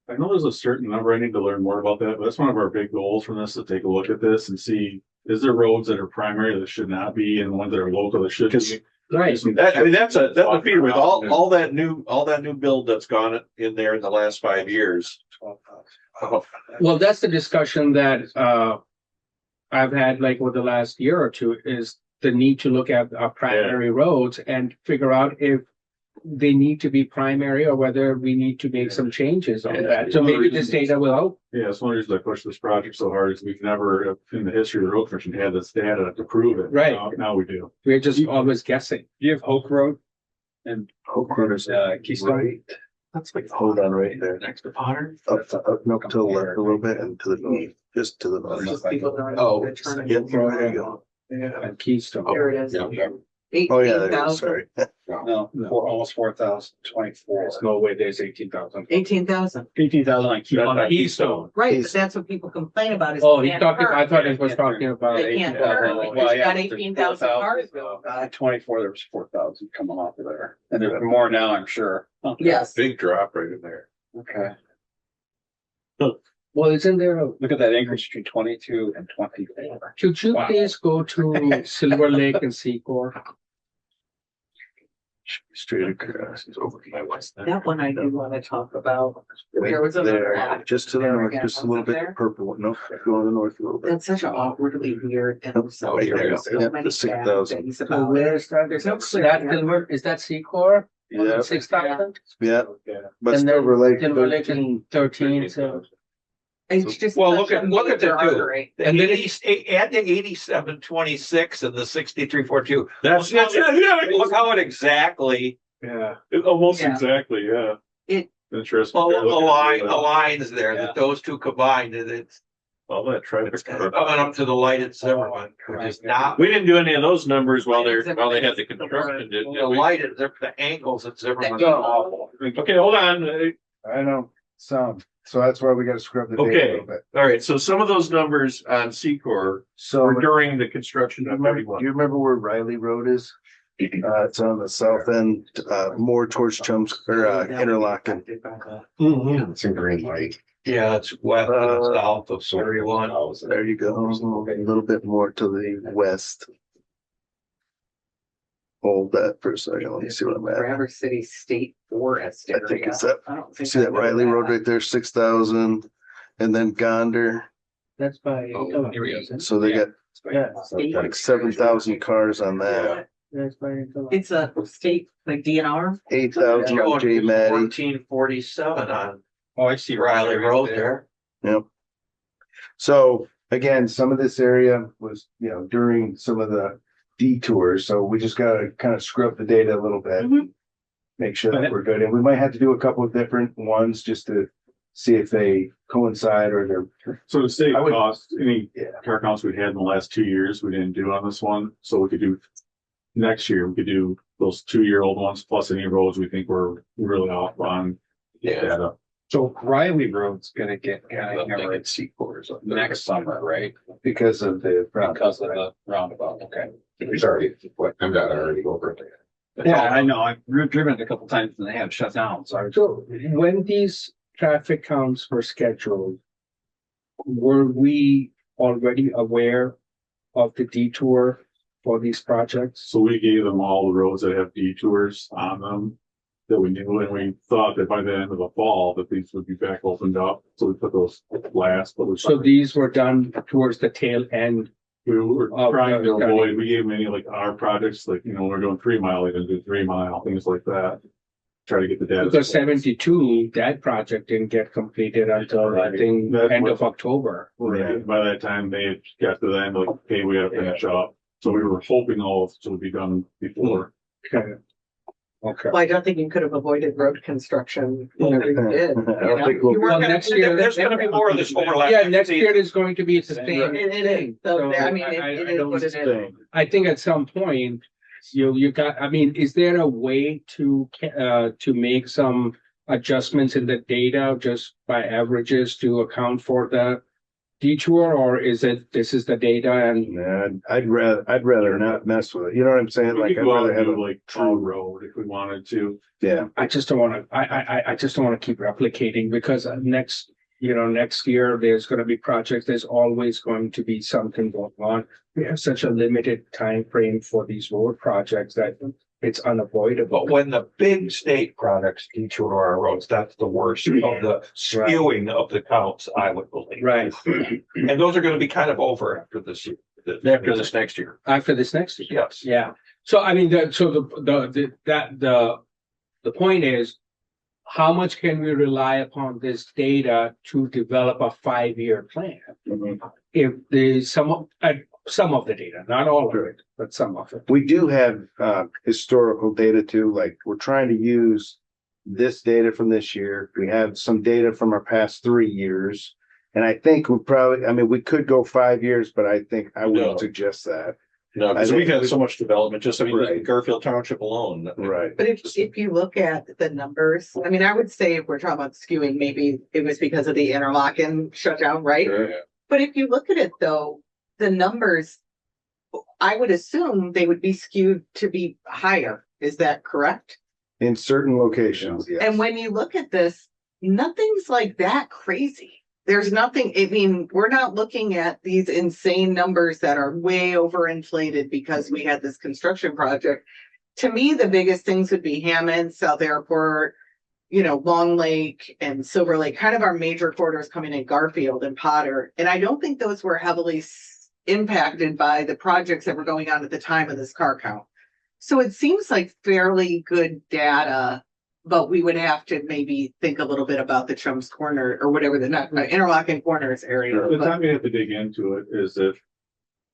I know there's a certain number. I need to learn more about that, but that's one of our big goals from this, to take a look at this and see, is there roads that are primary that should not be and ones that are local that should be? Right. That's a feature with all that new build that's gone in there in the last 5 years. Well, that's the discussion that I've had like over the last year or two is the need to look at our primary roads and figure out if they need to be primary or whether we need to make some changes on that. So maybe this data will help. Yeah, it's one of the reasons I pushed this project so hard is we've never in the history of the road commission had this data to prove it. Right. Now we do. We're just always guessing. Do you have Hoke Road? And Hoke Road is Keystone? That's like, hold on right there. Next to Potter. Up to the left a little bit and to the north, just to the north. Just people going Oh, to turn yeah, it. there you go. And Keystone. There it is. Yeah. Oh, yeah, there it is, 18,000. sorry. No, almost 4,024. There's no way there's 18,000. 18,000. 18,000 on Keystone. Keystone. Right, but that's what people complain about is. Oh, they he's can't talking, I turn. thought he was talking about. They can't 18,000. turn Well, because you yeah, got but there's 18,000 cars 4,000, going by. 24, there was 4,000 coming off of there. And there's more now, I'm sure. Yes. Big drop right in there. Okay. Well, isn't there a, Look at that increase between 22 and 24. could you Wow. please go to Silver Lake and Secor? Straight across, it's over my west. That one I do want to talk about. There was another There, ad. just to the There north, again, just a little bit there. purple, no, go on the north a little bit. That's such an awkwardly weird. Oh, here we go. There's so Yep, many the bad 6,000. things So about where it. is that? There's no Is clear that answer. Silver, is that Secor? Yeah, 6,000? yeah, but And then Silver Lake. Silver Lake is 13, so. It's just. Well, such a look at the major two. artery. And then add the 8726 and the 6342. That's Look how it exactly Yeah, almost Yeah. exactly, yeah. It- Interesting. aligns there, Yeah. that those two combined, and it's All that traffic. coming up to the light at Zimmerman, which is not. We didn't do any of those numbers while they had the construction, did The we? light, the angles at Zimmerman. That- are awful. Okay, hold on. I know, so that's why we gotta scrub the data a Okay. little bit. All right, so some of those numbers on Secor So, were during the construction do of you 31. remember where Riley Road is? It's on the south end, more towards Interlochen. It's in Green Lake. Yeah, it's west and south of 31. There you go. A little bit more to the west. Hold that for a second. Let me see what I'm at. Traverse City State Forest I think area. it's that. I don't think See that I know Riley Road right there, 6,000, and then Gonder. That's by. Oh, here we go. So they got Yeah. like 7,000 cars on that. That's by. It's a state, like DNR. 8,000 on J Matty. 1447 on Oh, I see Riley Road there. Yep. So again, some of this area was, during some of the detours, so we just gotta kind of scrub the data a little bit. Mhm. Make sure that we're good, and we might have to do a couple of different ones just to see if they coincide or they're. So to save I would- cost, any Yeah. car counts we had in the last 2 years, we didn't do on this one. So we could do next year, we could do those 2-year-old ones plus any roads we think we're really off on. Data. So Riley Road's gonna get kind of hammered It's C-cores. next summer, right? Because of the. Because of the roundabout, okay. Sorry, I'm not already over it. Yeah, I know. I've driven it a couple times and they have shut down, so I was. So when these traffic counts were scheduled, were we already aware of the detour for these projects? So we gave them all the roads that have detours on them that we knew, and we thought that by the end of the fall that these would be back opened up. So we put those last, but So these were done towards the tail end. we were Oh, trying to okay. avoid, we gave them any like our projects, like, we're doing 3 mile, they didn't do 3 mile, things like that. Try to get the data. Because 72, that project didn't get completed until I think That end was- of October. Right, by that time they had got to the end, like, hey, we gotta finish up. So we were hoping all of it would be done before. Okay. Okay. Well, I don't think you could have avoided road construction, whatever you did. I don't think we'll- You weren't Well, gonna next do year- that. There's gonna be more of this overlap. Yeah, next year is going to be the same. It is, so, I mean, it is what it is. I think at some point, you got, I mean, is there a way to make some adjustments in the data just by averages to account for the detour, or is it, this is the data and? Nah, I'd rather not mess with it. You know what I'm saying? We Like, could I'd go out rather and have do a, like true road if we wanted to. yeah. I just don't want to, I just don't want to keep replicating because next year, there's going to be projects. There's always going to be something going on. We have such a limited time frame for these road projects that it's unavoidable. But when the big state products detour our roads, that's the worst of the skewing of the counts, I would believe. Right. And those are gonna be kind of over after this year, after this next year. After this next year. Yes. Yeah. So I mean, the point is, how much can we rely upon this data to develop a 5-year plan? If there's some of the data, not all of it, but some of it. We do have historical data too, like we're trying to use this data from this year. We have some data from our past 3 years. And I think we could go 5 years, but I think I No. wouldn't suggest that. No, because I we've think- had so much development, just, Right. Garfield Township alone. Right. But if you look at the numbers, I mean, I would say if we're talking about skewing, maybe it was because of the Interlochen shutdown, right? But if you look at it though, the numbers, I would assume they would be skewed to be higher. Is that correct? In certain locations, yes. And when you look at this, nothing's like that crazy. There's nothing, I mean, we're not looking at these insane numbers that are way overinflated because we had this construction project. To me, the biggest things would be Hammond, South Airport, Long Lake and Silver Lake, kind of our major corridors coming in Garfield and Potter. And I don't think those were heavily impacted by the projects that were going on at the time of this car count. So it seems like fairly good data, but we would have to maybe think a little bit about the Chums Corner or whatever Interlochen Corners area. The But time we have to dig into it is if,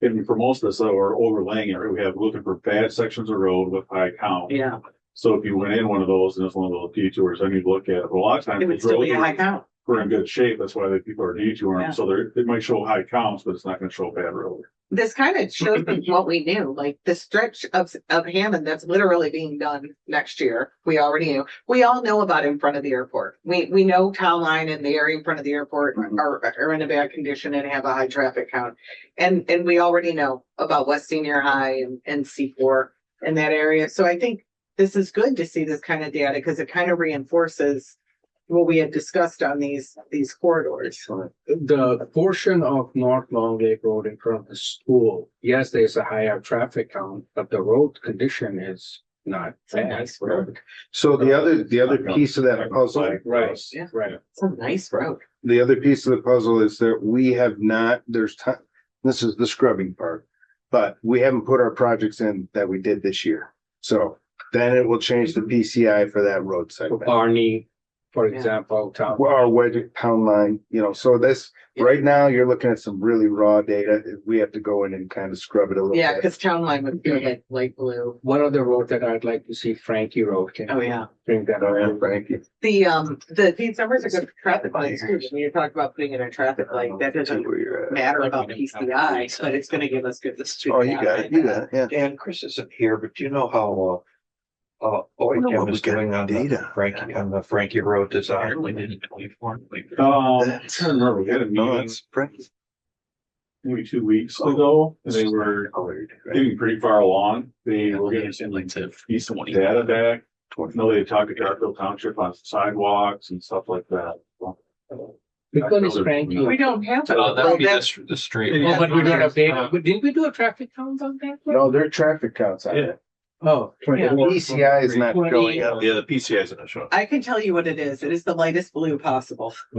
and for most of us that are overlaying it, we have looking for bad sections of road with high count. yeah, So if you went in one of those and it's one of those detours, then you'd look at it. Well, a lot of times it would those still be a roads high count. are in good shape. That's why the people are detouring. Yeah. So it might show high counts, but it's not gonna show bad road. This kind of shows me what we knew, like the stretch of Hammond that's literally being done next year. We already knew. We all know about in front of the airport. We know Town Line and the area in front of the airport are in a bad condition and have a high traffic count. And we already know about West Senior High and C4. in that area. So I think this is good to see this kind of data because it kind of reinforces what we had discussed on these corridors. The portion of North Long Lake Road in front of the school, yes, there's a higher traffic count, but the road condition is not It's a bad. nice road. So the other piece of that puzzle, Right, Yeah. right. It's a nice road. the other piece of the puzzle is that we have not, this is the scrubbing part. But we haven't put our projects in that we did this year. So then it will change the PCI for that road For segment. Barney, for Yeah. example, town. Our wedge pound line, so this, right now, you're looking at some really raw data. We have to go in and kind of scrub it a little Yeah, bit. because town line would feel like light blue. One other road that I'd like to see, Frankie Road. Can Oh, you yeah. bring that Oh, yeah, on? thank you. These numbers are good for traffic lights too. When you talk about putting in a traffic light, that doesn't Where you're at. matter about PCI, but it's gonna give us good. Oh, you got it, yeah. Dan, Chris isn't here, but do you know how, OHM is doing on the Frankie Road design? We did in 24. I can't remember, we had a meeting maybe 2 weeks ago, and they were getting pretty far along. They were getting some decent data back. No, they talked to Garfield Township on sidewalks and stuff like that. Which one is Frankie? We don't have it. That would be That's- the street. Oh, but we don't have data. But didn't we do a traffic count on that? one? No, their traffic counts on it. Oh. The PCI is not 20. showing up. Yeah, the PCI is not showing. I can tell you what it is. It is the lightest blue possible. So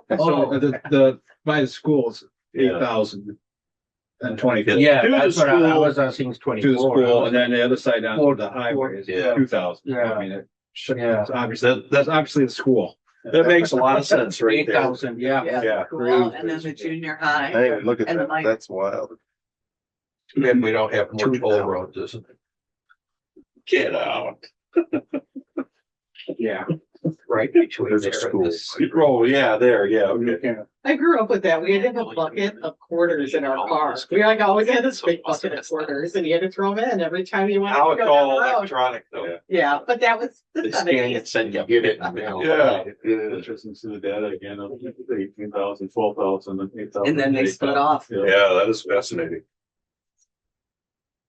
the by the schools, Yeah. 8,000 and 20. Yeah, To the that's what I school- was asking is To the 24. school, and then the other side on the highway is Yeah. 2,000. Yeah. I mean, Yeah. it's obviously, that's obviously the school. That makes a lot of sense right there. 8,000, yeah. Yeah. Cool. And then the junior high. I didn't even look at And the that. minor. That's wild. And we don't have more toll roads, isn't it? Get out. Yeah. Right between There's a there and school. this. Oh, yeah, there, yeah, okay. I grew up with that. We had to have a bucket of quarters in our car. We always had this big bucket of quarters and you had to throw them in every time you wanted Now to it's go down all the road. electronic though. Yeah, but that was the They scan it, 70s. send you, get it in the mail. Yeah. Yeah. Interesting to see the data again of 18,000, 12,000, and 8,000. And then they split off. Yeah, that is fascinating.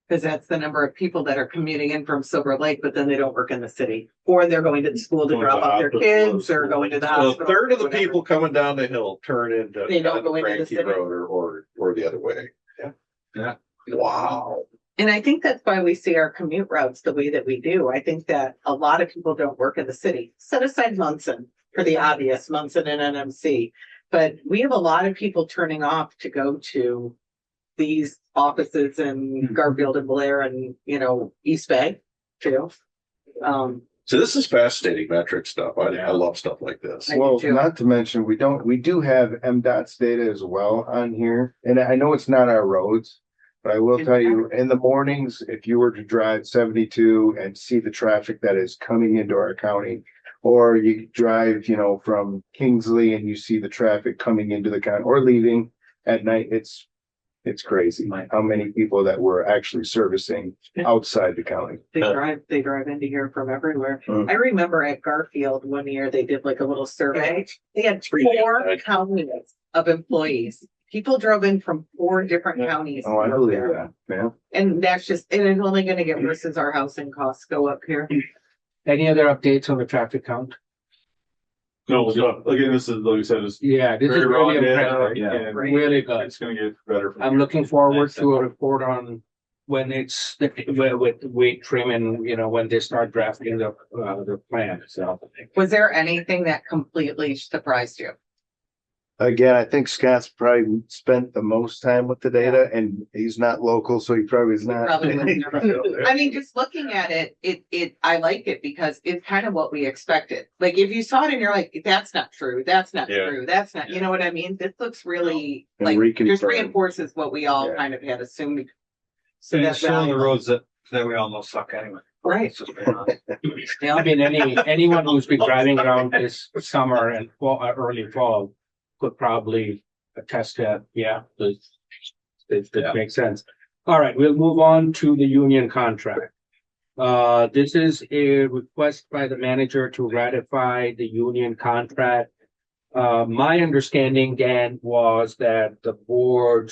Because that's the number of people that are commuting in from Silver Lake, but then they don't work in the city. Or they're going to the school to Going drop to off their hospital, kids or going to the So a hospital. third of the whatever. people coming down the hill turn into They don't go into the Frankie city. Road or the other way. Yeah. Yeah. Wow. And I think that's why we see our commute routes the way that we do. I think that a lot of people don't work in the city. Set aside Munson for the obvious, Munson and NMC. But we have a lot of people turning off to go to these offices in Garfield and Blair and, East Bay too. So this is fascinating metric stuff. I love stuff like this. I do Well, too. not to mention, we do have MDOT's data as well on here. And I know it's not our roads. But I will tell you, in the mornings, if you were to drive 72 and see the traffic that is coming into our county, or you drive, from Kingsley and you see the traffic coming into the county or leaving at night, it's crazy how many people that we're actually servicing outside the county. They drive into here from everywhere. Mm. I remember at Garfield one year, they did like a little survey. They had 4 counties of employees. People drove in from 4 different counties. Oh, I believe that, man. And that's just, and it's only gonna get worse as our housing costs go up here. Any other updates on the traffic count? No, so, again, this is, like you said, it's Yeah, this is very raw really data. impressive. and Really good. It's gonna get better. from I'm here. looking forward to a report on when it's with weight trim and, when they start drafting the plan, so. Was there anything that completely surprised you? Again, I think Scott's probably spent the most time with the data and he's not local, so he probably is not. Probably wouldn't. I mean, just looking at it, I like it because it's kind of what we expected. Like if you saw it and you're like, that's not true, that's not Yeah. true, that's not, you know what I mean? This looks really And like, just reconfirm. reinforces what we all Yeah. kind of had assumed. So And that's it's still the valuable. roads that we all know suck anyway. Right. It's just been on. I mean, anyone who's been driving around this summer and early fall could probably attest that, yeah, it makes sense. All right, we'll move on to the union contract. This is a request by the manager to ratify the union contract. My understanding, Dan, was that the board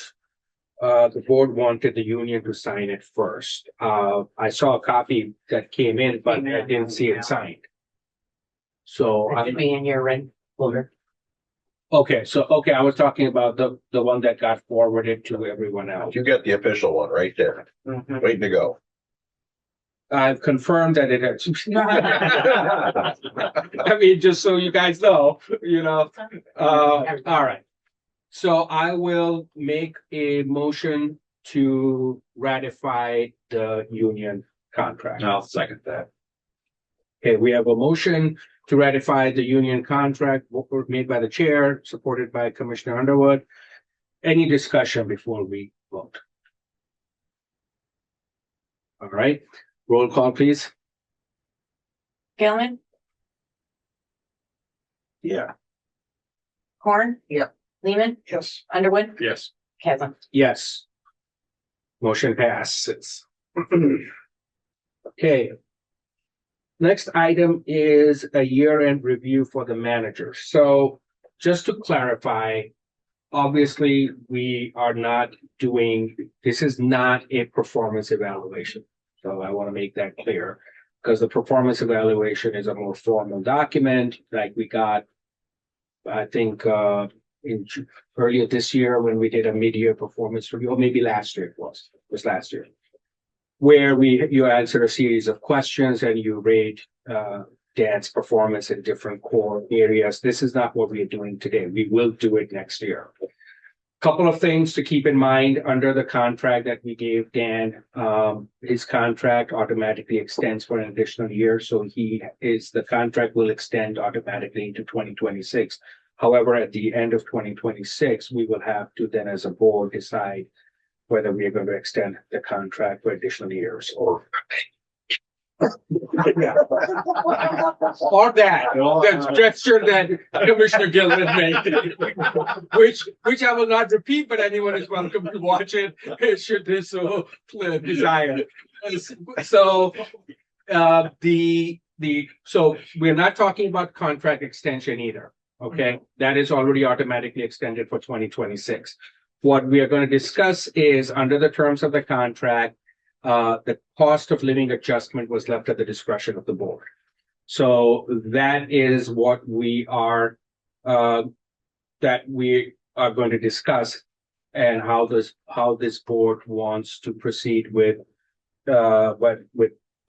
the board wanted the union to sign it first. I saw a copy that came in, but I didn't see it signed. So It should I'm, be in your red folder. okay, I was talking about the one that got forwarded to everyone else. You got the official one right there, waiting to go. I've confirmed that it has. I mean, just so you guys know, all right. So I will make a motion to ratify the union contract. I'll second that. Okay, we have a motion to ratify the union contract made by the chair, supported by Commissioner Underwood. Any discussion before we vote? All right, roll call, please. Gilman, Yeah. Horn. Yep. Lehman, Yes. Underwood, Yes. Chasm. Yes. Motion passes. Okay. Next item is a year-end review for the manager. So just to clarify, obviously, we are not doing, this is not a performance evaluation. So I want to make that clear, because the performance evaluation is a more formal document like we got, I think, earlier this year when we did a mid-year performance review, or maybe last year it was last year, where you answer a series of questions and you rate Dan's performance in different core areas. This is not what we are doing today. We will do it next year. Couple of things to keep in mind under the contract that we gave Dan. His contract automatically extends for an additional year, so the contract will extend automatically into 2026. However, at the end of 2026, we will have to then, as a board, decide whether we are going to extend the contract for additional years or that gesture that Commissioner Gilman made, which I will not repeat, but anyone is welcome to watch it should they so desire. So so we're not talking about contract extension either. Okay, that is already automatically extended for 2026. What we are going to discuss is under the terms of the contract, the cost of living adjustment was left at the discretion of the board. So that is what we are going to discuss, and how this board wants to proceed with a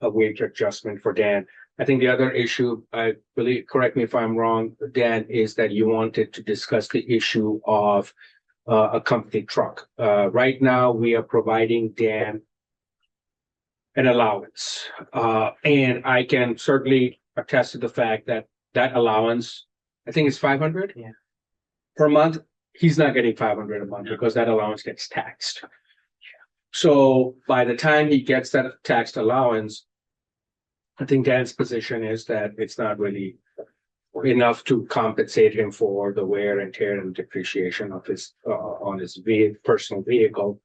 wage adjustment for Dan. I think the other issue, I believe, correct me if I'm wrong, Dan, is that you wanted to discuss the issue of a company truck. Right now, we are providing Dan an allowance. And I can certainly attest to the fact that that allowance, I think it's 500 per month. He's not getting 500 a month because that allowance gets taxed. So by the time he gets that taxed allowance, I think Dan's position is that it's not really enough to compensate him for the wear and tear and depreciation of his on his personal vehicle.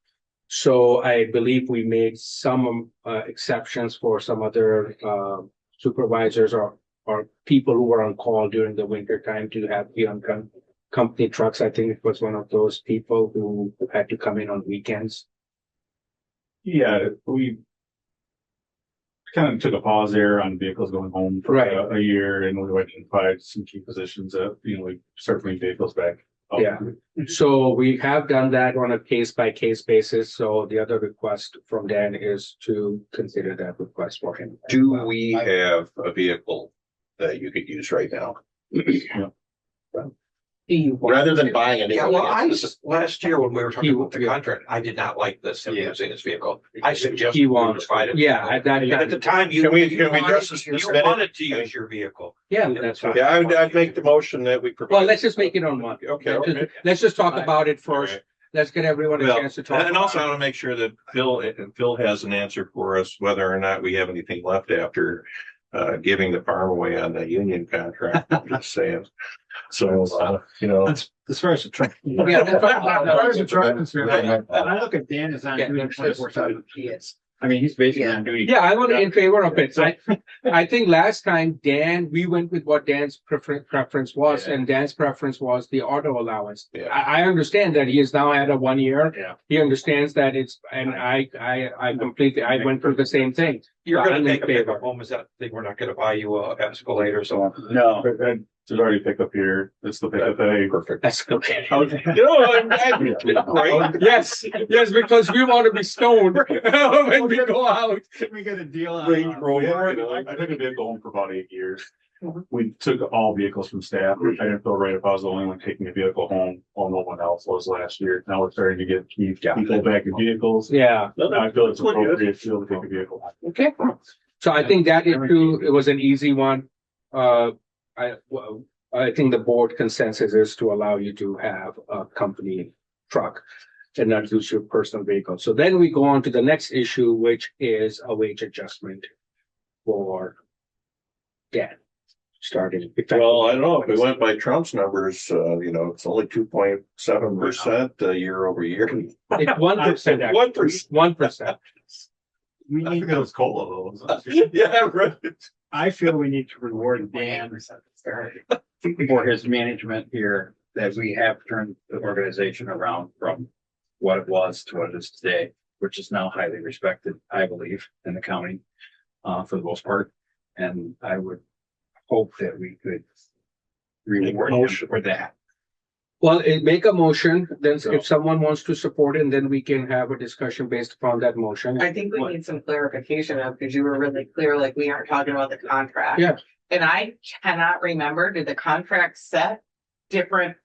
So I believe we made some exceptions for some other supervisors or people who were on call during the winter time to be on company trucks. I think it was one of those people who had to come in on weekends. Yeah, we kind of took a pause there on vehicles going home for a year, and we identified some key positions that, we start bringing vehicles back. Yeah. So we have done that on a case by case basis. So the other request from Dan is to consider that request for him. Do we have a vehicle that you could use right now? Rather than buying a Yeah, new well, one? last year when we were talking about the contract, I did not like this, him using his vehicle. I suggested. He wants, at the time, you. Can we you address wanted- this You minute? wanted to use your vehicle. Yeah, that's fine. Yeah, I'd make the motion that we provide. Well, let's just make it on one. Okay. Let's just talk about it first. Alright. Let's get everyone a Well, chance to talk. and also I want to make sure that Phil has an answer for us, whether or not we have anything left after giving the farm away on the union contract. I'm just saying. So, As far as the truck. Yeah, that's fine. As far as the truck is concerned, I look at Dan as on Yeah, duty that's 24/7. He is. I mean, he's basically on duty. Yeah, I was in favor of it. I think last time we went with what Dan's preference was, Yeah. and Dan's preference was the auto allowance. Yeah. I understand that he has now had a 1 year. Yeah. He understands that and I completely, I went through the same thing. You're I'm gonna in take a favor. pickup home, is that thing, we're not gonna buy you a Escalade or so? No. There's already pickup here. It's the pickup day. Perfect. That's okay. I was- Yes, because we want to be stoned when we go out. We got a deal Range Rover. I took a vehicle home for about 8 years. We took all vehicles from staff. I didn't feel right if I was the only one taking a vehicle home while no one else was last year. Now we're starting to get people back in vehicles. Yeah, I feel it's appropriate to be able to take a vehicle. okay. So I think that issue, it was an easy one. I think the board consensus is to allow you to have a company truck and not use your personal vehicle. So then we go on to the next issue, which is a wage adjustment for Dan. Starting. Well, I don't know, if we went by Trump's numbers, it's only 2.7% year over year. It's 1%. 1%. We need those cola though. Yeah, right. I feel we need to reward Dan for his management here, that we have turned the organization around from what it was to what it is today, which is now highly respected, I believe, in the county, for the most part. And I would hope that we could reward him for that. Well, make a motion, then if someone wants to support it, then we can have a discussion based upon that motion. I think we need some clarification of, because you were really clear, like we aren't talking about the contract. Yeah. And I cannot remember, did the contract set different?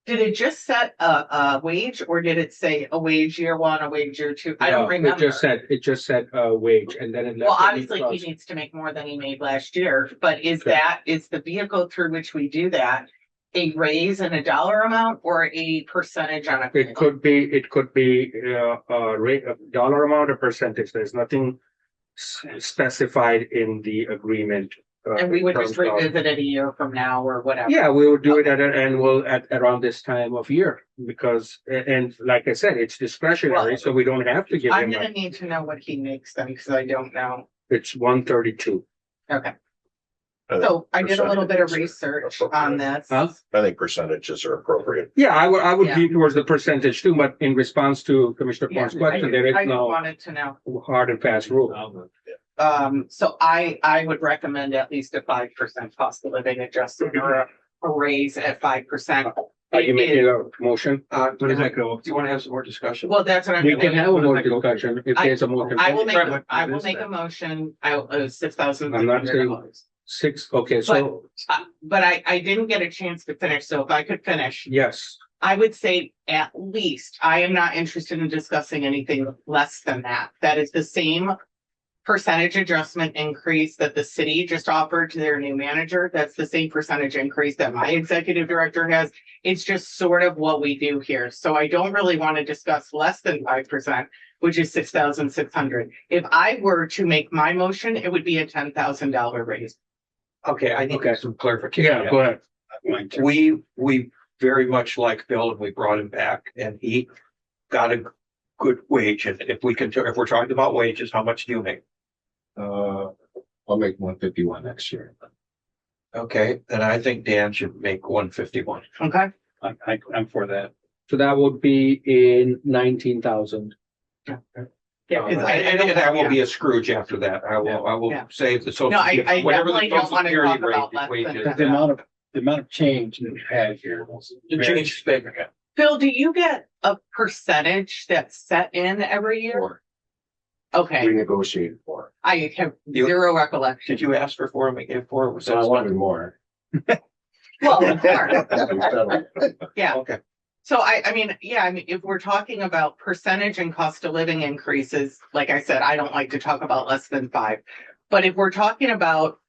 Did it just set a wage, or did it say a wage year one, a wage year two? I don't No, remember. It just said wage, and then it left. Well, it obviously because- he needs to make more than he made last year, but is Okay. is the vehicle through which we do that a raise in a dollar amount or a percentage on a? It could be a rate, a dollar amount or percentage. There's nothing specified in the agreement. And we would just terms of- revisit it a year from now or whatever. Yeah, we would do it at around this time of year, because, and like I said, it's discretionary, Well, so we don't have to give I'm him, gonna need to know what he makes then, because I don't know. it's 132. Okay. So I did a little bit of research on this. Huh? I think percentages are appropriate. Yeah, I would Yeah. be towards the percentage too, but in response to Commissioner Yeah, Kwan's question, there I is just no wanted to know. hard and fast rule. So I would recommend at least a 5% cost of living adjustment or a raise at 5%. Are you making a motion? Where does that go? Do you want to have some more discussion? Well, that's what I'm. We can saying. have a more discussion if there's a more. I will make a motion, $6,000. I'm not saying- Six, okay, so, But I didn't get a chance to finish, so if I could finish, yes, I would say at least, I am not interested in discussing anything less than that. That is the same percentage adjustment increase that the city just offered to their new manager. That's the same percentage increase that my executive director has. It's just sort of what we do here. So I don't really want to discuss less than 5%, which is 6,600. If I were to make my motion, it would be a $10,000 raise. Okay, I need Okay. some clarification. yeah, go ahead. We very much like Bill, and we brought him back, and he got a good wage. And if we're talking about wages, how much do you make? I'll make 151 next year. Okay, then I think Dan should make 151. Okay? I'm for that. So that would be in 19,000. Yeah. 'Cause And that will be a Scrooge after that. I will Yeah. say the social. No, I whatever definitely the don't social want to security talk about rate less wage than is. that. The amount of change that we've had here. The change significant. Phil, do you get a percentage that's set in every year? Okay, We negotiated for I have You- zero recollection. Did you ask for 4 and we gave 4? it. Was So I that wanted more. Well, of course, We settled. yeah. Okay. So I mean, if we're talking about percentage and cost of living increases, like I said, I don't like to talk about less than 5. But if we're talking about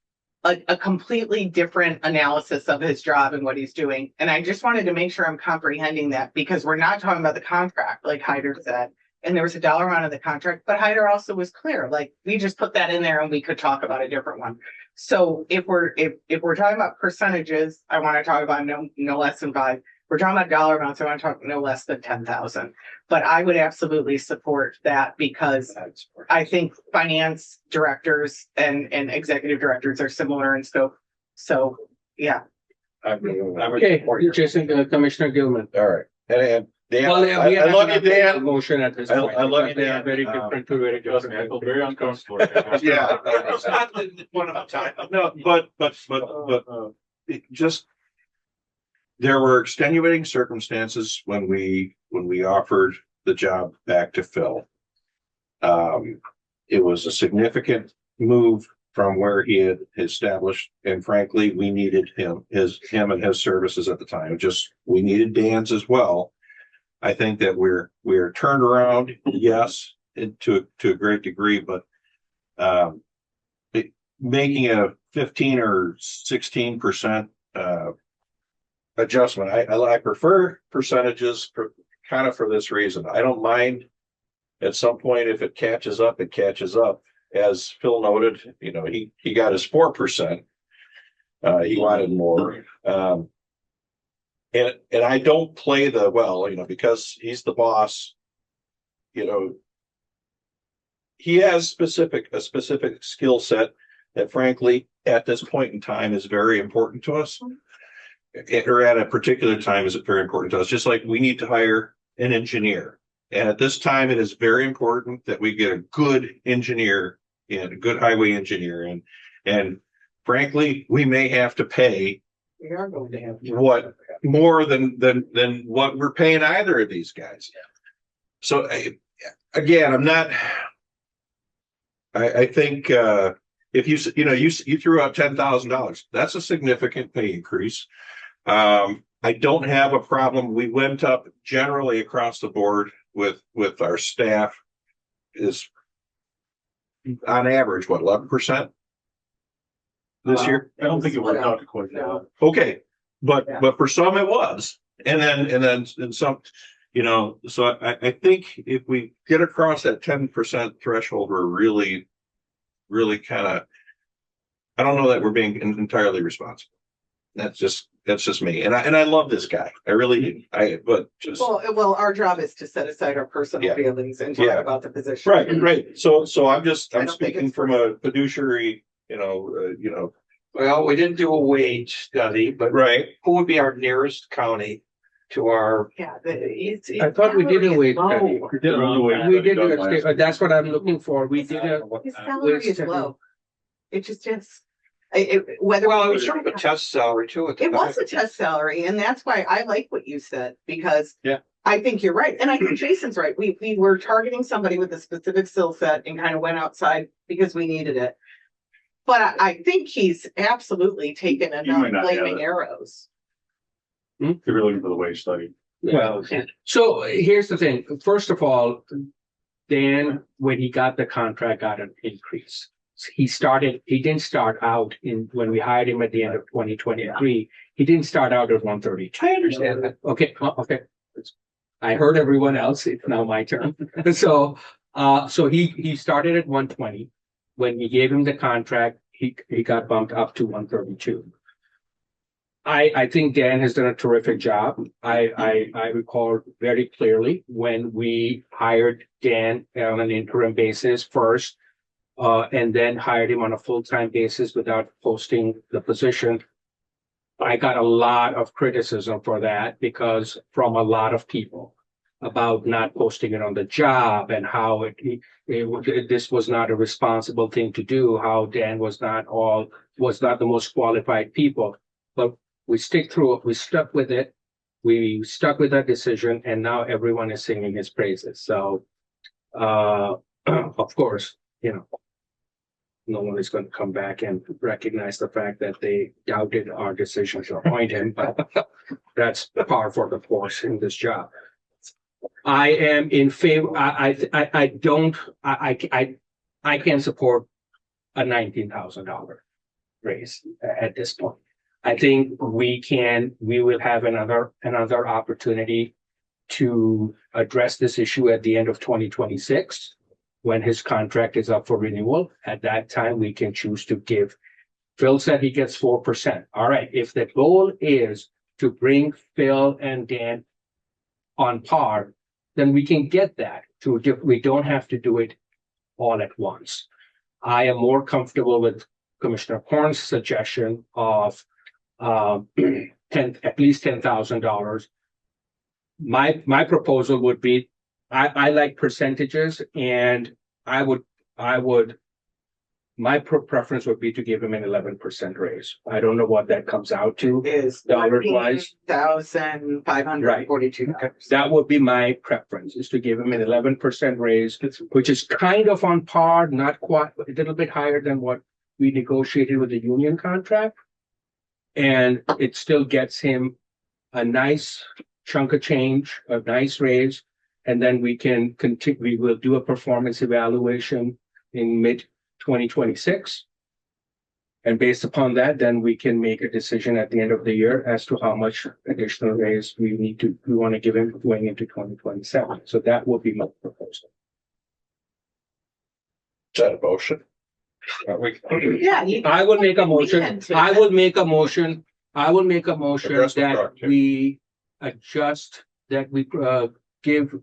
a completely different analysis of his job and what he's doing, and I just wanted to make sure I'm comprehending that, because we're not talking about the contract, like Hyder said, and there was a dollar amount of the contract, but Hyder also was clear, like we just put that in there and we could talk about a different one. So if we're talking about percentages, I want to talk about no less than 5. we're talking about dollar amounts, I want to talk no less than 10,000. But I would absolutely support that because I think finance directors and executive directors are similar in scope. So, yeah. Okay, Jason, Commissioner Gilman. All right. And Dan, Well, yeah, we I have love you, a Dan. motion at this I point. love you, They are Dan. very different, two very Trust me, I different. feel very uncomfortable. Yeah. It's not one of a time. No, but it just, there were extenuating circumstances when we offered the job back to Phil. It was a significant move from where he had established, and frankly, we needed him and his services at the time. Just, we needed Dan's as well. I think that we're turned around, yes, to a great degree, but making a 15 or 16% adjustment. I prefer percentages kind of for this reason. I don't mind at some point if it catches up, it catches up. As Phil noted, you know, he got his 4%. He wanted more. And I don't play the, well, you know, because he's the boss, you know, he has a specific skill set that frankly, at this point in time is very important to us. Or at a particular time is very important to us, just like we need to hire an engineer. And at this time, it is very important that we get a good engineer and a good highway engineer in. And frankly, we may have to pay We are going to have. what more than what we're paying either of these guys. So again, I'm not, I think if you threw out $10,000, that's a significant pay increase. I don't have a problem. We went up generally across the board with our staff is on average, what, 11% this year? I don't think it worked out quite that. Okay, but for some it was, and then some, you know. So I think if we get across that 10% threshold, we're really kind of. I don't know that we're being entirely responsible. That's just me, and I love this guy. I really do. But just Well, our job is to set aside our personal Yeah. feelings and talk Yeah. about the position. right. So I'm I don't think speaking it's from a fiduciary, you know, Well, we didn't do a wage study, but right. who would be our nearest county to our, Yeah, it's. I thought we did a wage study. We did run the way. We did, that's what I'm looking for. We did a. His salary is low. It just is. Whether. well, it was sort of a test salary too. It was a test salary, and that's why I like what you said, because Yeah. I think you're right. And I think Jason's right. We were targeting somebody with a specific skill set and kind of went outside because we needed it. But I think he's absolutely taken might enough not have flaming it. arrows. If you're looking for the wage study. Well, So here's the thing. First of all, Dan, when he got the contract, got an increase. He didn't start out when we hired him at the end of 2023. He didn't start out at 132. I understand that. Okay, okay. I heard everyone else. It's now my turn. So he started at 120. When we gave him the contract, he got bumped up to 132. I think Dan has done a terrific job. I recall very clearly when we hired Dan on an interim basis first, and then hired him on a full-time basis without posting the position. I got a lot of criticism for that because from a lot of people about not posting it on the job and how this was not a responsible thing to do, how Dan was not the most qualified people. But we stick through it. We stuck with it. We stuck with that decision, and now everyone is singing his praises. So, of course, you know, no one is going to come back and recognize the fact that they doubted our decision to appoint him, but that's par for the course in this job. I am in favor. I can support a $19,000 raise at this point. I think we will have another opportunity to address this issue at the end of 2026 when his contract is up for renewal. At that time, we can choose to give. Phil said he gets 4%. All right. If the goal is to bring Phil and Dan on par, then we can get that we don't have to do it all at once. I am more comfortable with Commissioner Korn's suggestion of at least $10,000. My proposal would be, I like percentages, and my preference would be to give him an 11% raise. I don't know what that comes out to. Is Dollar-wise. $1,542. That would be my preference, is to give him an 11% raise, which is kind of on par, not quite, a little bit higher than what we negotiated with the union contract. And it still gets him a nice chunk of change, a nice raise. And then we can continue, we will do a performance evaluation in mid-2026. And based upon that, then we can make a decision at the end of the year as to how much additional raise we want to give him going into 2027. So that will be my proposal. Is that a motion? Yeah. I will make a motion. I will make a motion Address the that project. we adjust, that we give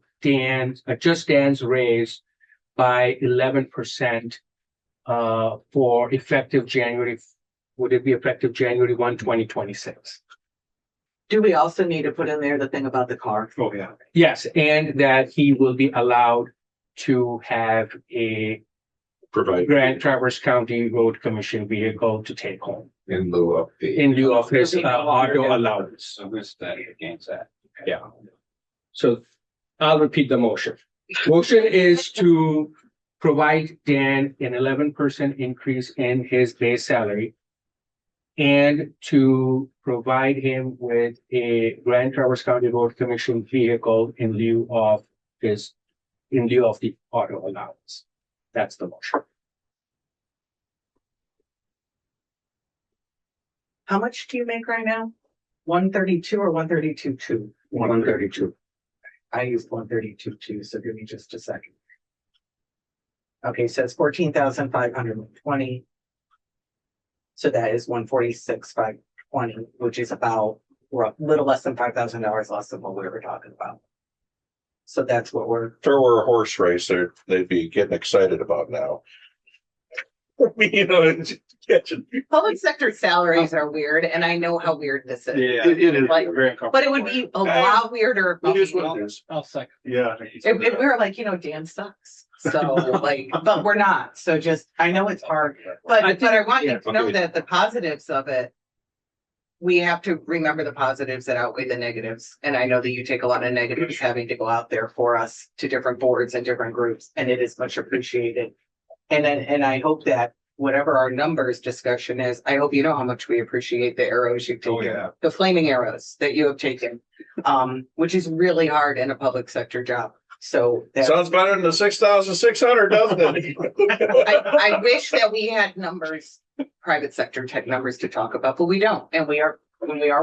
adjust Dan's raise by 11% for effective January. Would it be effective January 1, 2026? Do we also need to put in there the thing about the car? Oh, yeah. Yes, and that he will be allowed to have a Provide. Grand Traverse County Road Commission vehicle to take home In lieu of the. in lieu of his Does he no longer auto get- allowance. So who's that against that? Yeah. So I'll repeat the motion. Motion is to provide Dan an 11% increase in his base salary and to provide him with a Grand Traverse County Road Commission vehicle in lieu of the auto allowance. That's the motion. How much do you make right now? 132 or 132.2? 132. I used 132.2, so give me just a second. Okay, so it's 14,520. So that is 146,520, which is about, we're a little less than $5,000 less than what we were talking about. So that's what we're, If there were a horse race, they'd be getting excited about now. You know, it's catching. public sector salaries are weird, and I know how weird this is. It is Like, very uncomfortable. But it would be a lot weirder. It is what it is. I'll second. Yeah. If we were like, Dan sucks. So like, but we're not. So just, I know it's hard, but I want you to know okay. that the positives of it, we have to remember the positives that outweigh the negatives. And I know that you take a lot of negatives having to go out there for us to different boards and different groups, and it is much appreciated. And I hope that whatever our numbers discussion is, I hope you know how much we appreciate the arrows you've taken, the flaming arrows that you have taken, which is really hard in a public sector job. So that, Sounds better than the 6,600, doesn't it? I wish that we had numbers, private sector type numbers to talk about, but we don't. And we are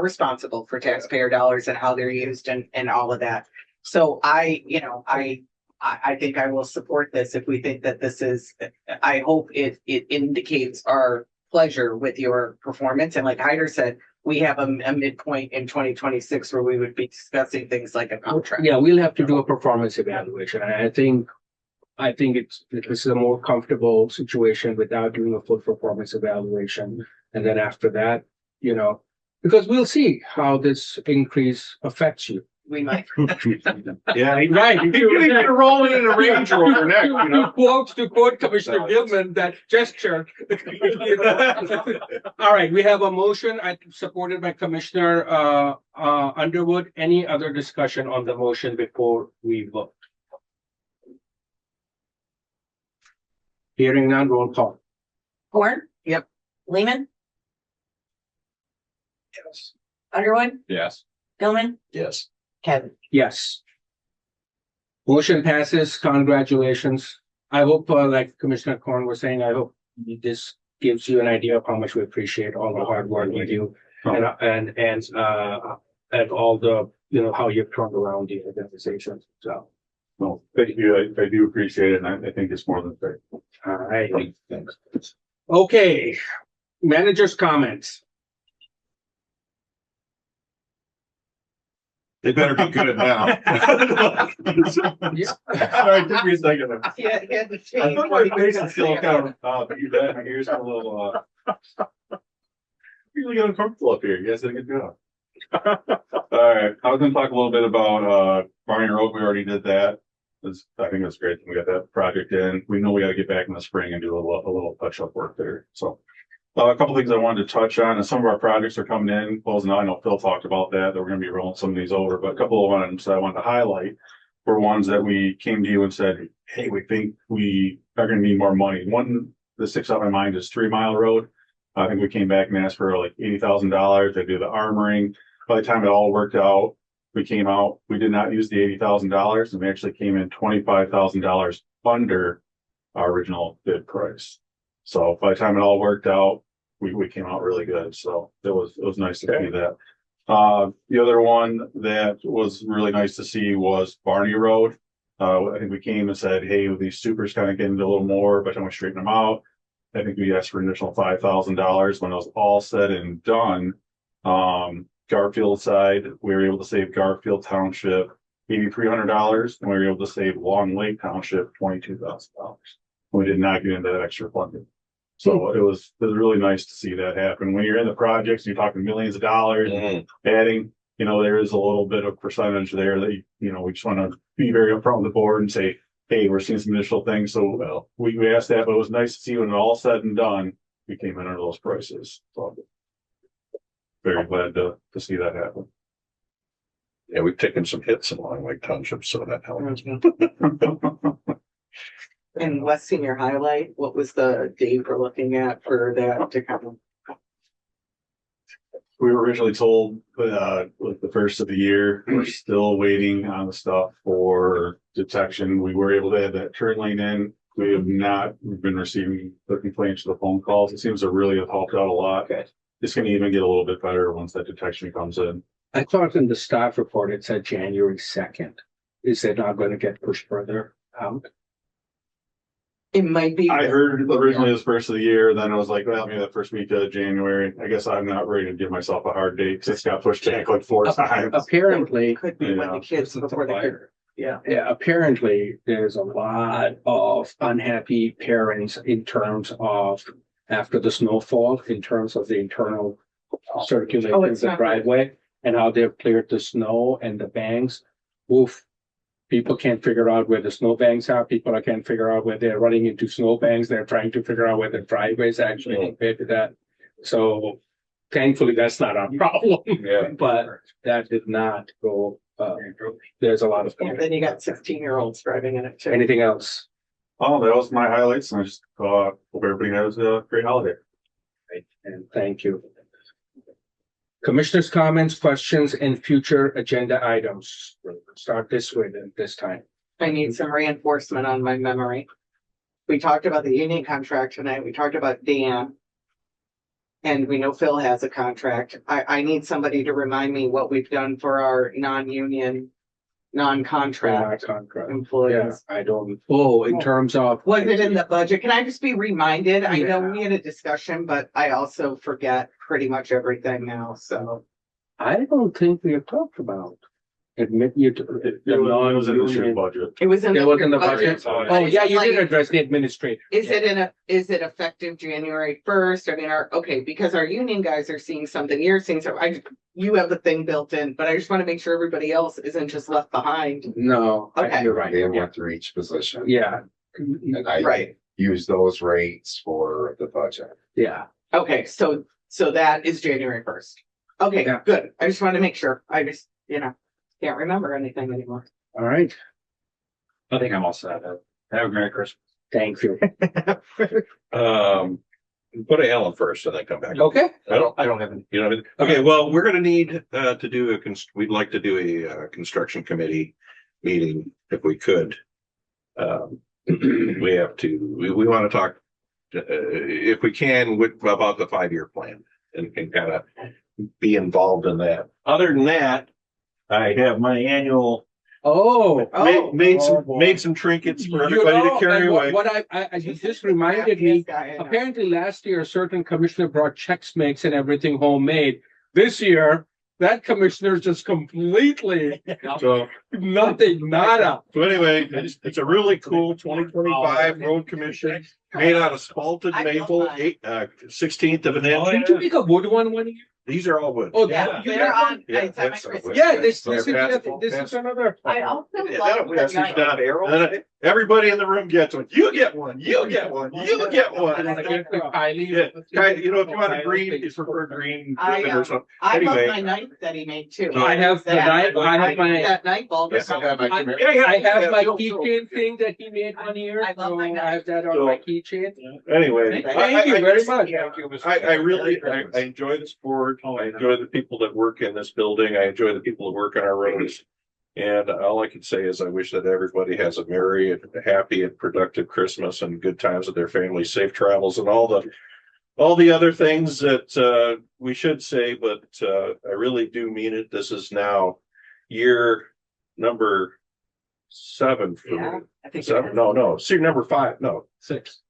responsible for taxpayer dollars and how they're used and all of that. So I think I will support this if we think that this is, I hope it indicates our pleasure with your performance. And like Hyder said, we have a midpoint in 2026 where we would be discussing things like a contract. Yeah, we'll have to do a performance evaluation. And I think this is a more comfortable situation without doing a full performance evaluation. And then after that, because we'll see how this increase affects you. We might. Yeah. Right. You're rolling in a Range Rover next, To quote Commissioner Gilman, that gesture. All right, we have a motion supported by Commissioner Underwood. Any other discussion on the motion before we vote? Hearing none, roll call. Horn, Yep. Lehman, Yes. Underwood, Yes. Gilman, Yes. Kevin. Yes. Motion passes. Congratulations. I hope, like Commissioner Korn was saying, I hope this gives you an idea of how much we appreciate all the hard work you do and all the, how you've turned around the organization. So, Well, thank you. I do appreciate it. And I think it's more than fair. all right. Thanks. Okay. Manager's comments. They better be good now. Sorry, took me a second. Yeah, he had to I change thought what my he was face gonna is still say. kind of, my ears are a little, really get uncomfortable up here. You guys did a good job. All right, I was gonna talk a little bit about, Barney Road. We already did that. I think it's great. We got that project in. We know we gotta get back in the spring and do a little touch up work there. So a couple things I wanted to touch on, and some of our projects are coming in, closing out. I know Phil talked about that we're gonna be rolling some of these over, but a couple of ones I wanted to highlight were ones that we came to you and said, hey, we think we are gonna need more money. One that sticks out in my mind is 3 Mile Road. I think we came back and asked for like $80,000 to do the armoring. By the time it all worked out, we came out, we did not use the $80,000, and we actually came in $25,000 under our original bid price. So by the time it all worked out, we came out really good. So it was nice to see that. The other one that was really nice to see was Barney Road. I think we came and said, hey, these supers kind of getting a little more, by the time we straighten them out, I think we asked for an additional $5,000. When it was all said and done, Garfield side, we were able to save Garfield Township $8,300, and we were able to save Long Lake Township $22,000. We did not get into that extra funding. So it was really nice to see that happen. When you're in the projects, you're talking millions of dollars, adding, there is a little bit of percentage there that, we just want to be very upfront with the board and say, hey, we're seeing some initial things. So we asked that, but it was nice to see when it all said and done, we came in under those prices. So very glad to see that happen. Yeah, we've taken some hits in Long Lake Township, so that helps. And West Senior Highlight, what was the date we're looking at for that to come? We were originally told, like the first of the year, we're still waiting on the stuff for detection. We were able to add that turn lane in. We have not been receiving the complaints or the phone calls. It seems to really have helped out a lot. Okay. It's going to even get a little bit better once that detection comes in. I thought in the staff report, it said January 2nd. Is it not going to get pushed further out? It might be. I heard originally it was first of the year, then I was like, well, maybe the first week of January. I guess I'm not ready to give myself a hard date because it's got pushed back like 4 times. Apparently, Could be when the kids before the kids. Yeah. apparently there's a lot of unhappy parents in terms of after the snowfall, in terms of the internal circulation of it's the not good. driveway and how they've cleared the snow and the banks. Oof. People can't figure out where the snow banks are. People can't figure out where they're running into snow banks. They're trying to figure out where the driveways actually compared to that. So thankfully, that's not our problem. Yeah. But that did not go. There's a lot of. And then you got 16-year-olds driving in it too. Anything else? Oh, that was my highlights. And I just hope everybody has a great holiday. Right, and thank you. Commissioners' comments, questions, and future agenda items. We'll start this way then, this time. I need some reinforcement on my memory. We talked about the union contract tonight. We talked about Dan. And we know Phil has a contract. I need somebody to remind me what we've done for our non-union, non-contract Contract. Yeah, employees. I don't, in terms of. Was it in the budget? Can I just be reminded? I know we had a discussion, but I also forget pretty much everything now, so. I don't think we have talked about. Admit you to. It was in this year's budget. It was in It was in the budget. budget. But Oh, it's yeah, you like- did address the administrator. Is it effective January 1st? I mean, because our union guys are seeing something, you're seeing something, you have the thing built in, but I just want to make sure everybody else isn't just left behind. No, Okay. you're right. They Yeah. went through each position. Yeah. And I Right. use those rates for the budget. Yeah. Okay, so that is January 1st. Okay, Yeah. good. I just want to make sure. I just, can't remember anything anymore. All right. I think I'm all set. Have a Merry Christmas. Thank you. Put Alan first and then come back. Okay. I don't have any. You know, okay, well, we're gonna need to do we'd like to do a construction committee meeting if we could. We have to, we want to talk, if we can, about the 5-year plan and kind of be involved in that. Other than that, I have my annual, made some trinkets for everybody to carry away. What I just reminded me, apparently last year, a certain commissioner brought Chex Mix and everything homemade. This year, that commissioner is just completely So, nothing, nada. so anyway, it's a really cool 2025 road commission made out of spalted I love maple, mine. 16th of an inch. Did you make a wood one year? These are all wood. Oh, Yeah, you they're got one? on. Yeah, I sent my that's Christmas. Yeah, this Yeah, is another. I also Yeah, love that's the not arrow. Then everybody in the room gets one. You get one. You get one. You get one. Yeah, you know, if you want a green, if you prefer green ribbon or something. I love Anyway. my knife that he made too. I have the knife, I have my, That knife bulb. Yes, I have my I commission. I have my keychain thing that he made one year, I love so my I knife. have that on my keychain. Anyway. Thank you very much. I really, I enjoy this board. I enjoy the people that work in this building. I enjoy the people that work on our roads. And all I can say is I wish that everybody has a merry and happy and productive Christmas and good times with their families, safe travels and all the other things that we should say, but I really do mean it. This is now year number 7 for Yeah, me. I think. Seven, no, see number 5, no. 6.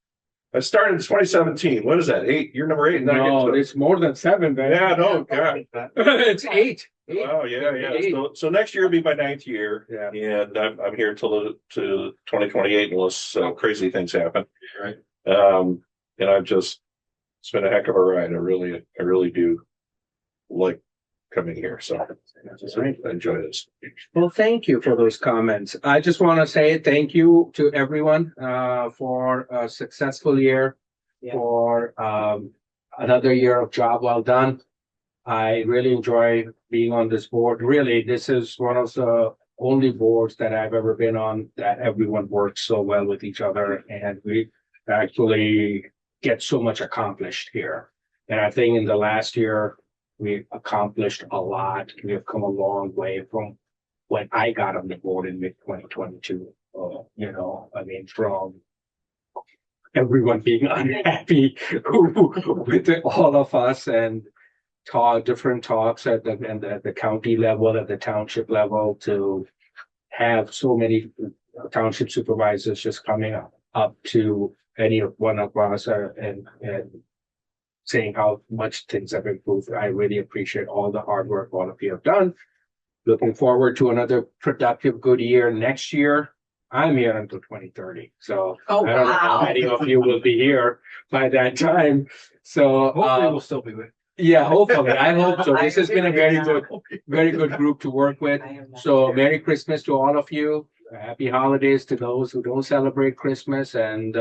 I started in 2017. What is that? 8? You're number 8. No, it's more than 7, man. Yeah, no, God. It's 8. Oh, yeah. Eight. So next year will be my 9th year. Yeah. And I'm here till to 2028 unless crazy things happen. Right. And it's been a heck of a ride. I really do like coming here. So I enjoy this. Well, thank you for those comments. I just want to say thank you to everyone for a successful year, for another year of job well done. I really enjoy being on this board. Really, this is one of the only boards that I've ever been on that everyone works so well with each other, and we actually get so much accomplished here. And I think in the last year, we accomplished a lot. We have come a long way from when I got on the board in mid 2022. From everyone being unhappy with all of us and different talks at the county level, at the township level, to have so many township supervisors just coming up to any one of us and saying how much things have improved. I really appreciate all the hard work all of you have done. Looking forward to another productive, good year next year. I'm here until 2030, so I don't know how many of you will be here by that time. So Hopefully we'll still be with. yeah, hopefully. I hope so. This has been a very good group to work with. So Merry Christmas to all of you. Happy holidays to those who don't celebrate Christmas, and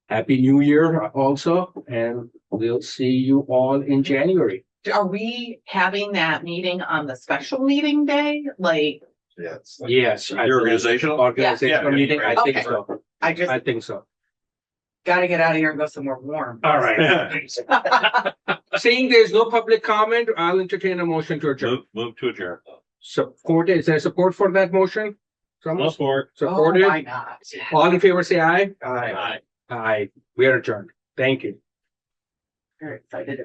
Happy New Year also. And we'll see you all in January. Are we having that meeting on the special meeting day? Like, Yes. Yes. Your organizational? Organizational Yeah. meeting, I think Okay. so. I think so. gotta get out of here and go somewhere warm. All right. Seeing there's no public comment, I'll entertain a motion to adjourn. Move to adjourn. Support, is there support for that motion? Someone Support. Oh, supported? why not? All in favor, say aye. Aye. Aye. We are adjourned. Thank you. Very excited.